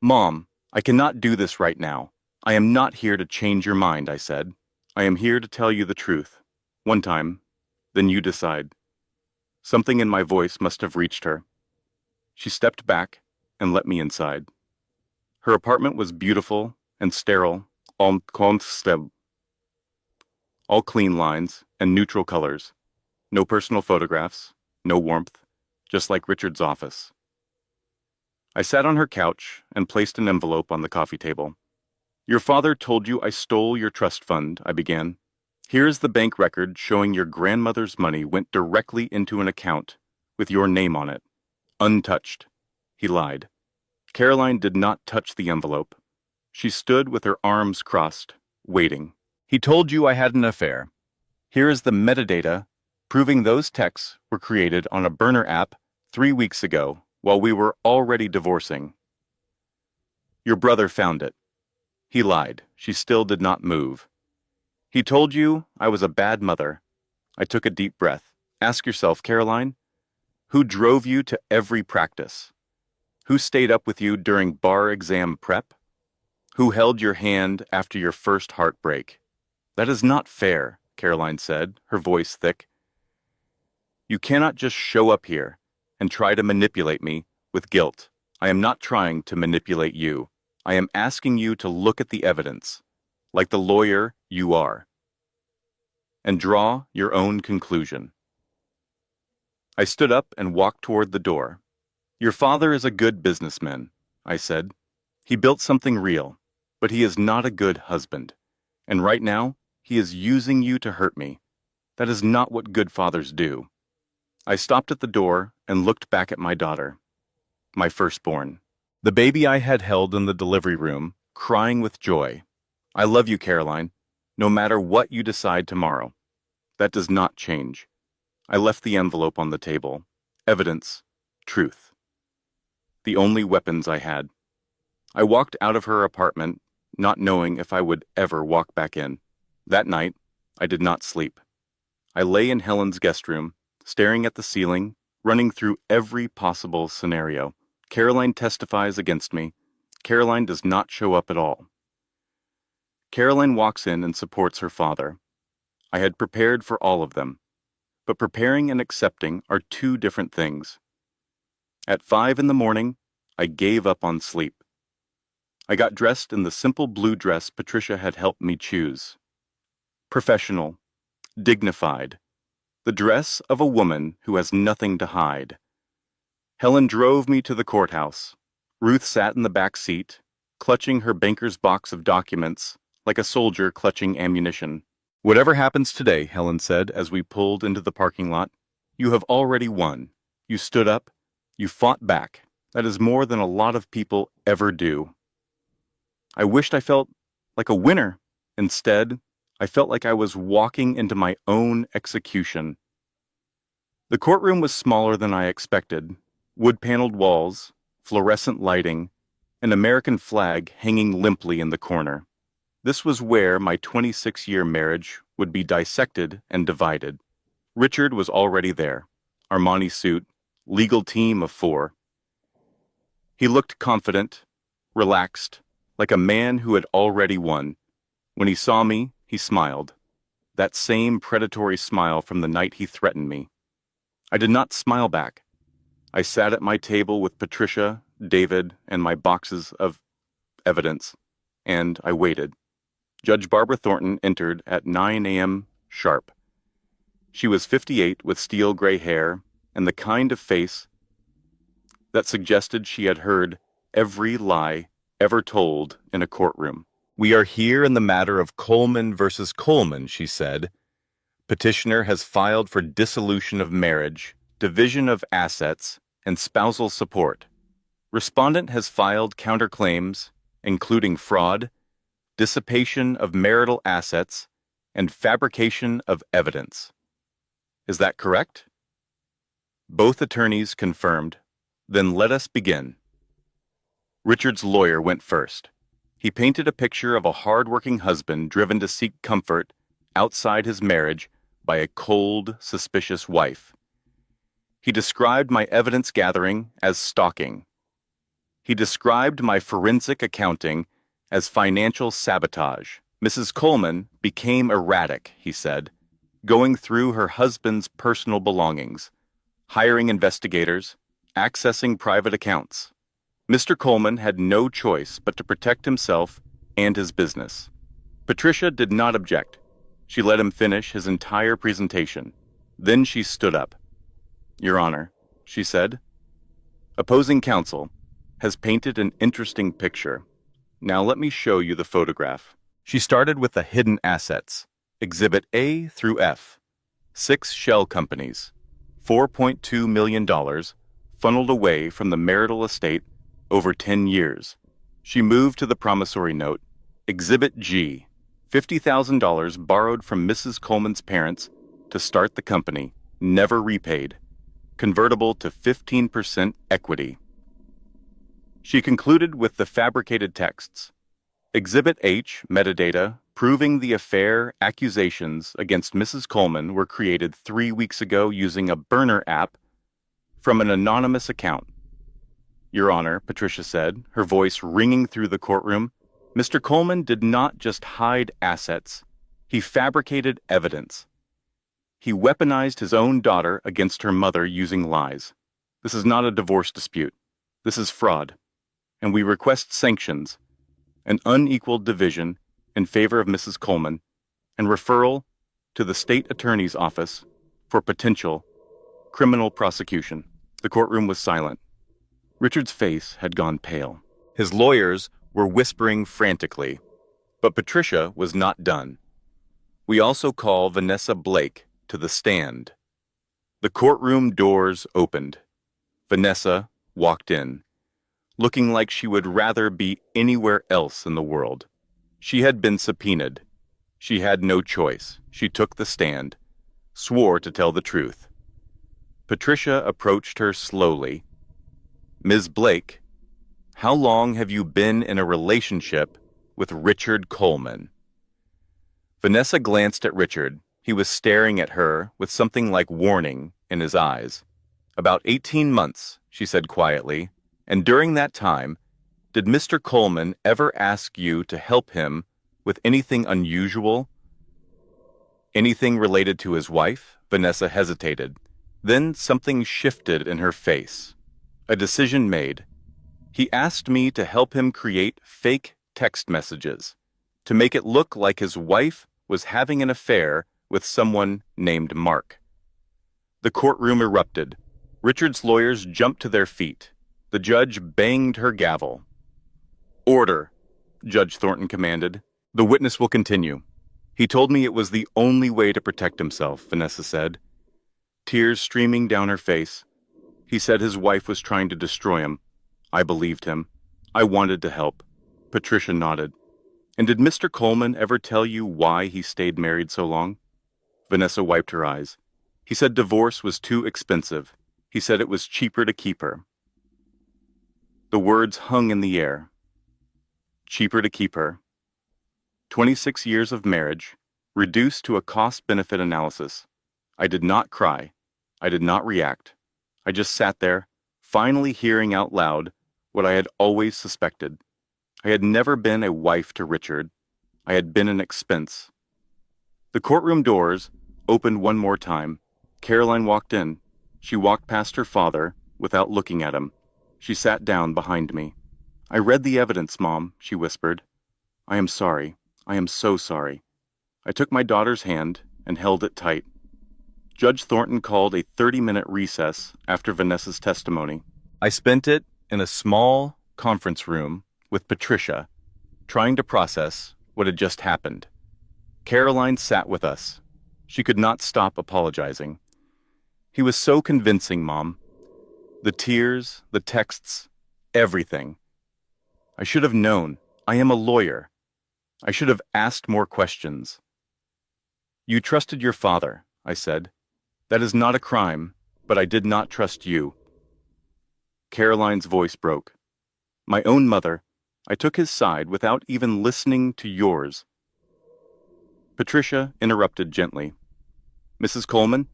"Mom, I cannot do this right now. I am not here to change your mind," I said. "I am here to tell you the truth. One time, then you decide." Something in my voice must have reached her. She stepped back and let me inside. Her apartment was beautiful and sterile, all clean lines and neutral colors. No personal photographs, no warmth, just like Richard's office. I sat on her couch and placed an envelope on the coffee table. "Your father told you I stole your trust fund," I began. "Here is the bank record showing your grandmother's money went directly into an account with your name on it, untouched." He lied. Caroline did not touch the envelope. She stood with her arms crossed, waiting. "He told you I had an affair. Here is the metadata proving those texts were created on a burner app 3 weeks ago while we were already divorcing. Your brother found it." He lied. She still did not move. "He told you I was a bad mother." I took a deep breath. "Ask yourself, Caroline, who drove you to every practice? Who stayed up with you during bar exam prep? Who held your hand after your first heartbreak? That is not fair, Caroline said, her voice thick. You cannot just show up here and try to manipulate me with guilt. I am not trying to manipulate you. I am asking you to look at the evidence, like the lawyer you are, and draw your own conclusion. I stood up and walked toward the door. Your father is a good businessman, I said. He built something real, but he is not a good husband. And right now, he is using you to hurt me. That is not what good fathers do. I stopped at the door and looked back at my daughter, my firstborn, the baby I had held in the delivery room, crying with joy. I love you, Caroline, no matter what you decide tomorrow. That does not change. I left the envelope on the table. Evidence, truth. The only weapons I had. I walked out of her apartment, not knowing if I would ever walk back in. That night, I did not sleep. I lay in Helen's guest room, staring at the ceiling, running through every possible scenario. Caroline testifies against me. Caroline does not show up at all. Caroline walks in and supports her father. I had prepared for all of them. But preparing and accepting are two different things. At 5 in the morning, I gave up on sleep. I got dressed in the simple blue dress Patricia had helped me choose. Professional, dignified, the dress of a woman who has nothing to hide. Helen drove me to the courthouse. Ruth sat in the back seat, clutching her banker's box of documents like a soldier clutching ammunition. Whatever happens today, Helen said as we pulled into the parking lot, you have already won. You stood up. You fought back. That is more than a lot of people ever do. I wished I felt like a winner. Instead, I felt like I was walking into my own execution. The courtroom was smaller than I expected. Wood-paneled walls, fluorescent lighting, an American flag hanging limply in the corner. This was where my 26-year marriage would be dissected and divided. Richard was already there, Armani suit, legal team of 4. He looked confident, relaxed, like a man who had already won. When he saw me, he smiled. That same predatory smile from the night he threatened me. I did not smile back. I sat at my table with Patricia, David, and my boxes of evidence, and I waited. Judge Barbara Thornton entered at 9 a.m. sharp. She was 58 with steel gray hair and the kind of face that suggested she had heard every lie ever told in a courtroom. We are here in the matter of Coleman versus Coleman, she said. Petitioner has filed for dissolution of marriage, division of assets, and spousal support. Respondent has filed counterclaims, including fraud, dissipation of marital assets, and fabrication of evidence. Is that correct? Both attorneys confirmed. Then let us begin. Richard's lawyer went first. He painted a picture of a hard-working husband driven to seek comfort outside his marriage by a cold, suspicious wife. He described my evidence gathering as stalking. He described my forensic accounting as financial sabotage. Mrs. Coleman became erratic, he said, going through her husband's personal belongings, hiring investigators, accessing private accounts. Mr. Coleman had no choice but to protect himself and his business. Patricia did not object. She let him finish his entire presentation. Then she stood up. Your Honor, she said, opposing counsel has painted an interesting picture. Now let me show you the photograph. She started with the hidden assets, Exhibit A through F. 6 shell companies, $4.2 million, funneled away from the marital estate over 10 years. She moved to the promissory note, Exhibit G, $50,000 borrowed from Mrs. Coleman's parents to start the company, never repaid, convertible to 15% equity. She concluded with the fabricated texts. Exhibit H, metadata, proving the affair accusations against Mrs. Coleman were created 3 weeks ago using a burner app from an anonymous account. Your Honor, Patricia said, her voice ringing through the courtroom. Mr. Coleman did not just hide assets. He fabricated evidence. He weaponized his own daughter against her mother using lies. This is not a divorce dispute. This is fraud. And we request sanctions, an unequal division in favor of Mrs. Coleman, and referral to the state attorney's office for potential criminal prosecution. The courtroom was silent. Richard's face had gone pale. His lawyers were whispering frantically, but Patricia was not done. We also call Vanessa Blake to the stand. The courtroom doors opened. Vanessa walked in, looking like she would rather be anywhere else in the world. She had been subpoenaed. She had no choice. She took the stand, swore to tell the truth. Patricia approached her slowly. Ms. Blake, how long have you been in a relationship with Richard Coleman? Vanessa glanced at Richard. He was staring at her with something like warning in his eyes. About 18 months, she said quietly. And during that time, did Mr. Coleman ever ask you to help him with anything unusual? Anything related to his wife? Vanessa hesitated. Then something shifted in her face. A decision made. He asked me to help him create fake text messages, to make it look like his wife was having an affair with someone named Mark. The courtroom erupted. Richard's lawyers jumped to their feet. The judge banged her gavel. Order, Judge Thornton commanded. The witness will continue. He told me it was the only way to protect himself, Vanessa said, tears streaming down her face. He said his wife was trying to destroy him. I believed him. I wanted to help. Patricia nodded. And did Mr. Coleman ever tell you why he stayed married so long? Vanessa wiped her eyes. He said divorce was too expensive. He said it was cheaper to keep her. The words hung in the air. Cheaper to keep her. 26 years of marriage, reduced to a cost-benefit analysis. I did not cry. I did not react. I just sat there, finally hearing out loud what I had always suspected. I had never been a wife to Richard. I had been an expense. The courtroom doors opened one more time. Caroline walked in. She walked past her father without looking at him. She sat down behind me. I read the evidence, Mom, she whispered. I am sorry. I am so sorry. I took my daughter's hand and held it tight. Judge Thornton called a 30-minute recess after Vanessa's testimony. I spent it in a small conference room with Patricia, trying to process what had just happened. Caroline sat with us. She could not stop apologizing. He was so convincing, Mom. The tears, the texts, everything. I should have known. I am a lawyer. I should have asked more questions. You trusted your father, I said. That is not a crime, but I did not trust you. Caroline's voice broke. My own mother, I took his side without even listening to yours. Patricia interrupted gently. Mrs. Coleman,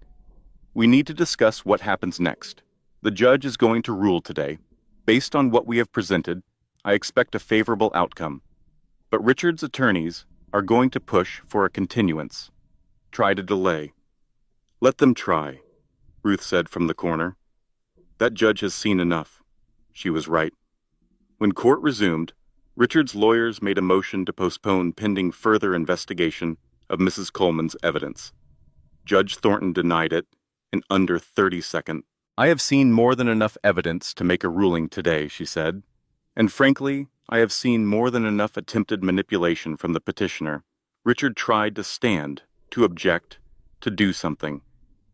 we need to discuss what happens next. The judge is going to rule today. Based on what we have presented, I expect a favorable outcome. But Richard's attorneys are going to push for a continuance. Try to delay. Let them try, Ruth said from the corner. That judge has seen enough. She was right. When court resumed, Richard's lawyers made a motion to postpone pending further investigation of Mrs. Coleman's evidence. Judge Thornton denied it in under 30 seconds. I have seen more than enough evidence to make a ruling today, she said. And frankly, I have seen more than enough attempted manipulation from the petitioner. Richard tried to stand, to object, to do something.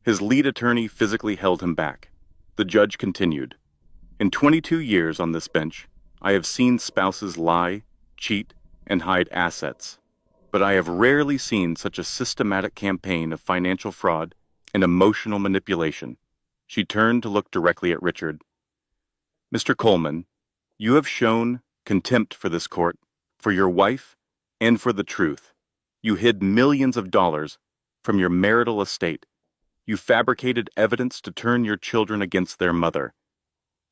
His lead attorney physically held him back. The judge continued. In 22 years on this bench, I have seen spouses lie, cheat, and hide assets. But I have rarely seen such a systematic campaign of financial fraud and emotional manipulation. She turned to look directly at Richard. Mr. Coleman, you have shown contempt for this court, for your wife, and for the truth. You hid millions of dollars from your marital estate. You fabricated evidence to turn your children against their mother.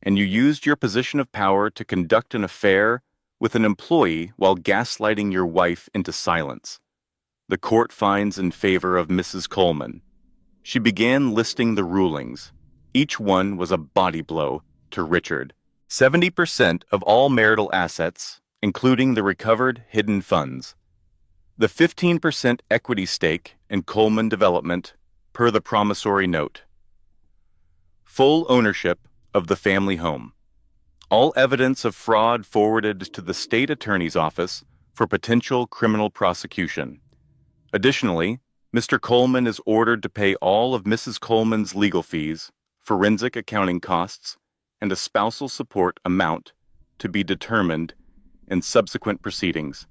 and you used your position of power to conduct an affair with an employee while gaslighting your wife into silence. The court finds in favor of Mrs. Coleman. She began listing the rulings. Each one was a body blow to Richard. 70% of all marital assets, including the recovered hidden funds. The 15% equity stake in Coleman Development, per the promissory note. Full ownership of the family home. All evidence of fraud forwarded to the state attorney's office for potential criminal prosecution. Additionally, Mr. Coleman is ordered to pay all of Mrs. Coleman's legal fees, forensic accounting costs, and a spousal support amount to be determined in subsequent proceedings.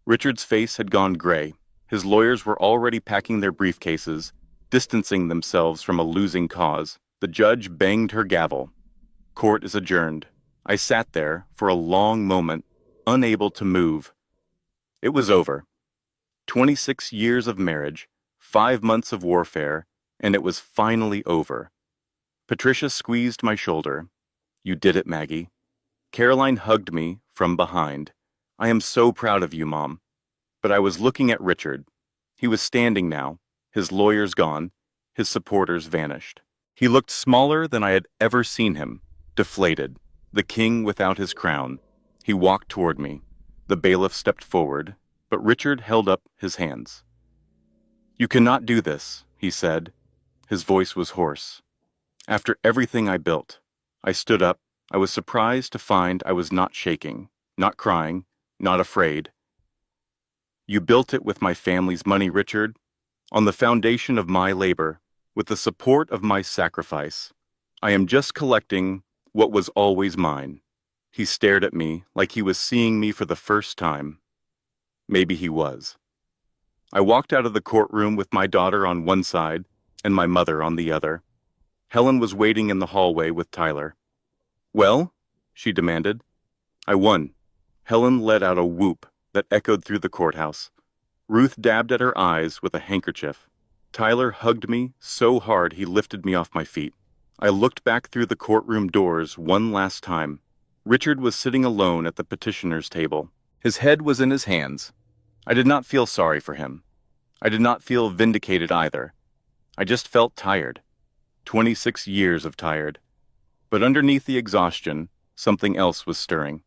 Richard's face had gone gray. His lawyers were already packing their briefcases, distancing themselves from a losing cause. The judge banged her gavel. Court is adjourned. I sat there for a long moment, unable to move. It was over. 26 years of marriage, 5 months of warfare, and it was finally over. Patricia squeezed my shoulder. "You did it, Maggie." Caroline hugged me from behind. "I am so proud of you, Mom." But I was looking at Richard. He was standing now, his lawyers gone, his supporters vanished. He looked smaller than I had ever seen him, deflated, the king without his crown. He walked toward me. The bailiff stepped forward, but Richard held up his hands. "You cannot do this," he said. His voice was hoarse. After everything I built, I stood up. I was surprised to find I was not shaking, not crying, not afraid. "You built it with my family's money, Richard, on the foundation of my labor, with the support of my sacrifice. I am just collecting what was always mine." He stared at me like he was seeing me for the first time. Maybe he was. I walked out of the courtroom with my daughter on one side and my mother on the other. Helen was waiting in the hallway with Tyler. "Well?" she demanded. "I won." Helen let out a whoop that echoed through the courthouse. Ruth dabbed at her eyes with a handkerchief. Tyler hugged me so hard he lifted me off my feet. I looked back through the courtroom doors one last time. Richard was sitting alone at the petitioner's table. His head was in his hands. I did not feel sorry for him. I did not feel vindicated either. I just felt tired. 26 years of tired. But underneath the exhaustion, something else was stirring.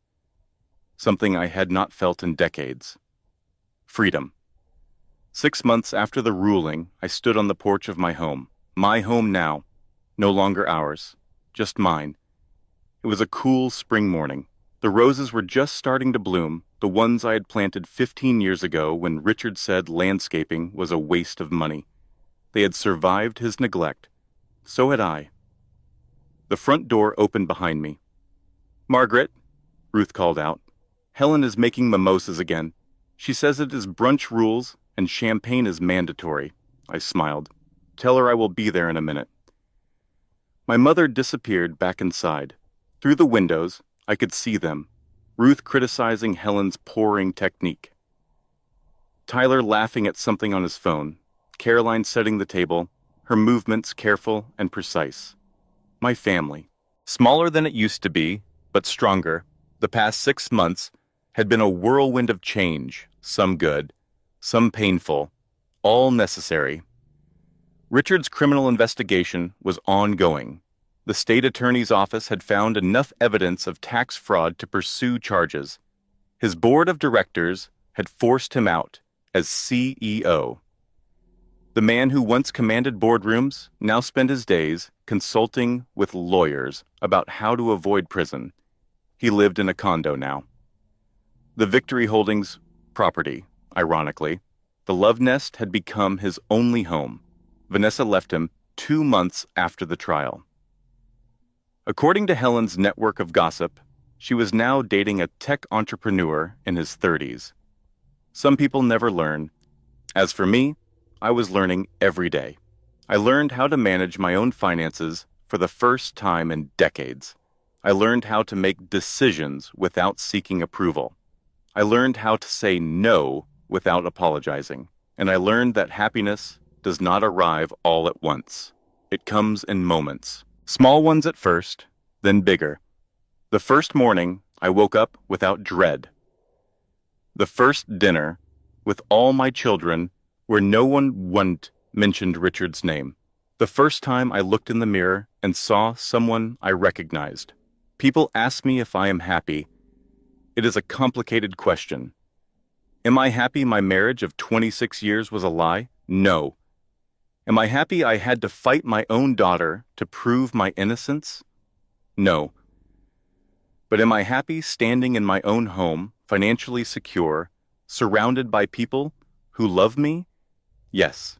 Something I had not felt in decades. Freedom. 6 months after the ruling, I stood on the porch of my home now, no longer ours, just mine. It was a cool spring morning. The roses were just starting to bloom, the ones I had planted 15 years ago when Richard said landscaping was a waste of money. They had survived his neglect. So had I. The front door opened behind me. "Margaret," Ruth called out. "Helen is making mimosas again. She says it is brunch rules and champagne is mandatory." I smiled. "Tell her I will be there in a minute." My mother disappeared back inside. Through the windows, I could see them, Ruth criticizing Helen's pouring technique. Tyler laughing at something on his phone, Caroline setting the table, her movements careful and precise. My family. Smaller than it used to be, but stronger, the past 6 months had been a whirlwind of change, some good, some painful, all necessary. Richard's criminal investigation was ongoing. The state attorney's office had found enough evidence of tax fraud to pursue charges. His board of directors had forced him out as CEO. The man who once commanded boardrooms now spent his days consulting with lawyers about how to avoid prison. He lived in a condo now. The Victory Holdings property, ironically, the love nest had become his only home. Vanessa left him 2 months after the trial. According to Helen's network of gossip, she was now dating a tech entrepreneur in his 30s. Some people never learn. As for me, I was learning every day. I learned how to manage my own finances for the first time in decades. I learned how to make decisions without seeking approval. I learned how to say no without apologizing. And I learned that happiness does not arrive all at once. It comes in moments. Small ones at first, then bigger. The first morning, I woke up without dread. The first dinner, with all my children, where no one once mentioned Richard's name. The first time I looked in the mirror and saw someone I recognized. People ask me if I am happy. It is a complicated question. Am I happy my marriage of 26 years was a lie? No. Am I happy I had to fight my own daughter to prove my innocence? No. But am I happy standing in my own home, financially secure, surrounded by people who love me? Yes.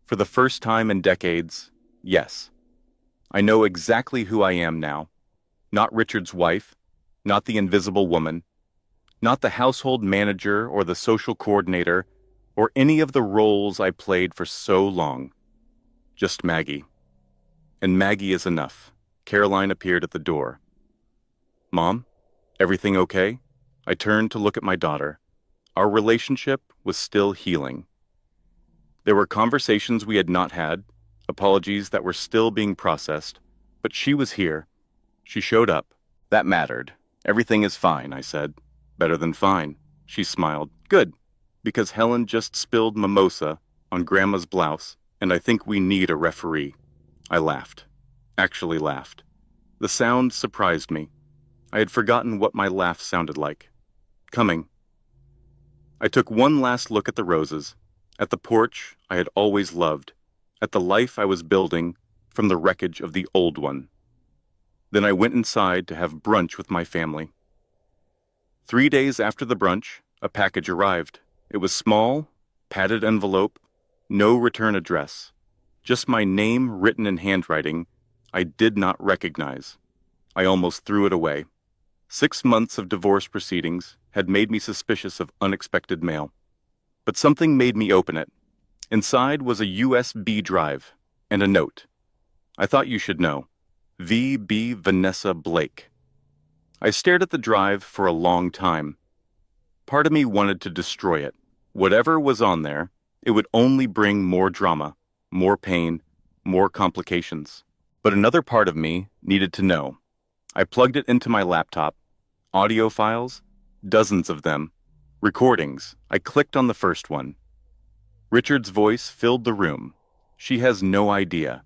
For the first time in decades, yes. I know exactly who I am now. Not Richard's wife, not the invisible woman, not the household manager or the social coordinator, or any of the roles I played for so long. Just Maggie. And Maggie is enough. Caroline appeared at the door. Mom, everything okay? I turned to look at my daughter. Our relationship was still healing. There were conversations we had not had, apologies that were still being processed, but she was here. She showed up. That mattered. Everything is fine, I said. Better than fine. She smiled. Good, because Helen just spilled mimosa on Grandma's blouse, and I think we need a referee. I laughed. Actually laughed. The sound surprised me. I had forgotten what my laugh sounded like. Coming. I took one last look at the roses, at the porch I had always loved, at the life I was building from the wreckage of the old one. Then I went inside to have brunch with my family. 3 days after the brunch, a package arrived. It was small, padded envelope, no return address, just my name written in handwriting I did not recognize. I almost threw it away. 6 months of divorce proceedings had made me suspicious of unexpected mail. But something made me open it. Inside was a USB drive and a note. I thought you should know. V.B. Vanessa Blake. I stared at the drive for a long time. Part of me wanted to destroy it. Whatever was on there, it would only bring more drama, more pain, more complications. But another part of me needed to know. I plugged it into my laptop. Audio files, dozens of them. Recordings. I clicked on the first one. Richard's voice filled the room. She has no idea.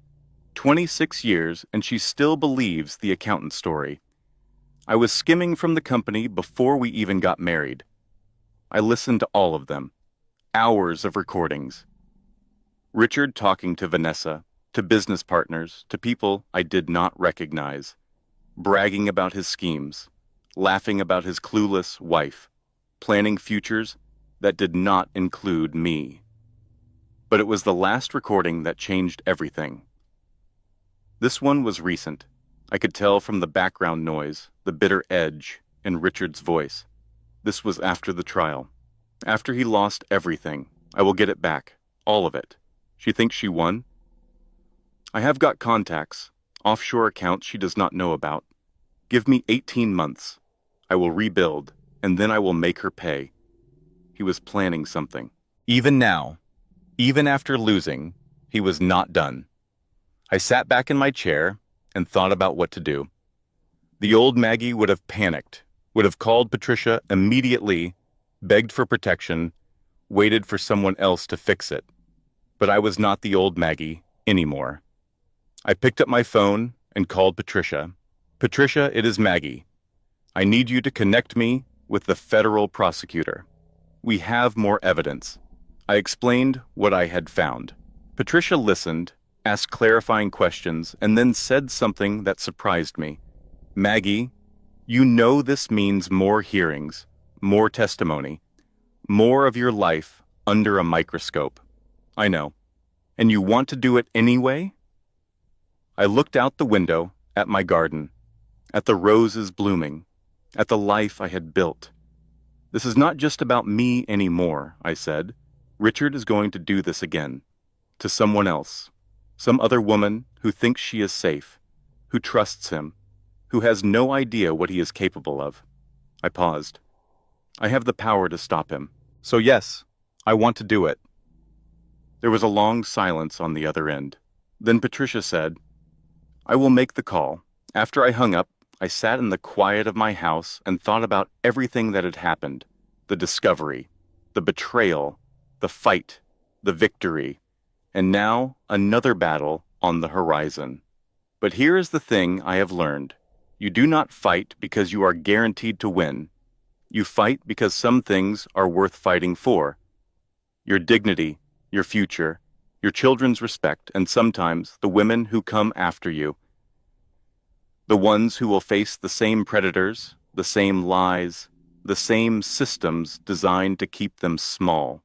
26 years and she still believes the accountant story. I was skimming from the company before we even got married. I listened to all of them. Hours of recordings. Richard talking to Vanessa, to business partners, to people I did not recognize. Bragging about his schemes. Laughing about his clueless wife. Planning futures that did not include me. But it was the last recording that changed everything. This one was recent. I could tell from the background noise, the bitter edge in Richard's voice. This was after the trial. After he lost everything. I will get it back. All of it. She thinks she won? I have got contacts, offshore accounts she does not know about. Give me 18 months. I will rebuild, and then I will make her pay. He was planning something. Even now, even after losing, he was not done. I sat back in my chair and thought about what to do. The old Maggie would have panicked, would have called Patricia immediately, begged for protection, waited for someone else to fix it. But I was not the old Maggie anymore. I picked up my phone and called Patricia. Patricia, it is Maggie. I need you to connect me with the federal prosecutor. We have more evidence. I explained what I had found. Patricia listened, asked clarifying questions, and then said something that surprised me. Maggie, you know this means more hearings, more testimony, more of your life under a microscope. I know. And you want to do it anyway? I looked out the window at my garden, at the roses blooming, at the life I had built. This is not just about me anymore, I said. Richard is going to do this again. To someone else. Some other woman who thinks she is safe, who trusts him, who has no idea what he is capable of. I paused. I have the power to stop him. So yes, I want to do it. There was a long silence on the other end. Then Patricia said, I will make the call, After I hung up, I sat in the quiet of my house and thought about everything that had happened: the discovery, the betrayal, the fight, the victory, and now another battle on the horizon. But here is the thing I have learned. You do not fight because you are guaranteed to win. You fight because some things are worth fighting for: your dignity, your future, your children's respect, and sometimes the women who come after you. The ones who will face the same predators, the same lies, the same systems designed to keep them small.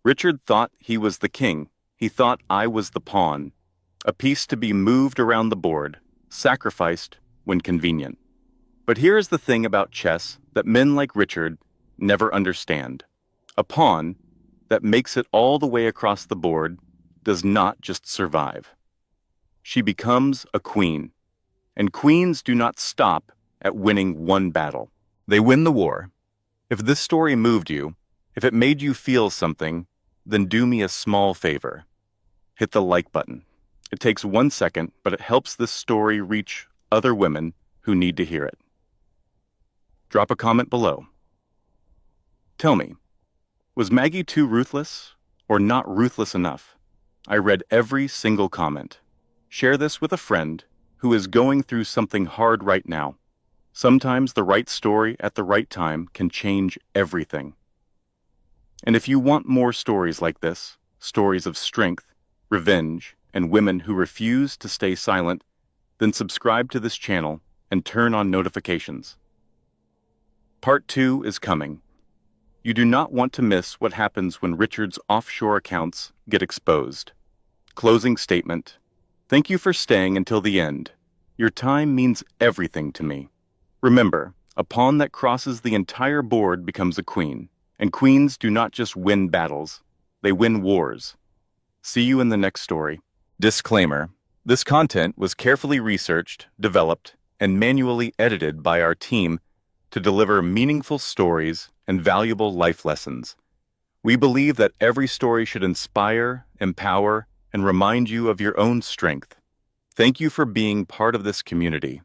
Richard thought he was the king. He thought I was the pawn, a piece to be moved around the board, sacrificed when convenient. But here is the thing about chess that men like Richard never understand. A pawn that makes it all the way across the board does not just survive. She becomes a queen. And queens do not stop at winning one battle. They win the war. If this story moved you, if it made you feel something, then do me a small favor. Hit the like button. It takes 1 second, but it helps this story reach other women who need to hear it. Drop a comment below. Tell me, was Maggie too ruthless or not ruthless enough? I read every single comment. Share this with a friend who is going through something hard right now. Sometimes the right story at the right time can change everything. And if you want more stories like this, stories of strength, revenge, and women who refuse to stay silent, then subscribe to this channel and turn on notifications. Part 2 is coming. You do not want to miss what happens when Richard's offshore accounts get exposed. Closing statement. Thank you for staying until the end. Your time means everything to me. Remember, a pawn that crosses the entire board becomes a queen, and queens do not just win battles, they win wars. See you in the next story. Disclaimer: this content was carefully researched, developed, and manually edited by our team to deliver meaningful stories and valuable life lessons. We believe that every story should inspire, empower, and remind you of your own strength. Thank you for being part of this community.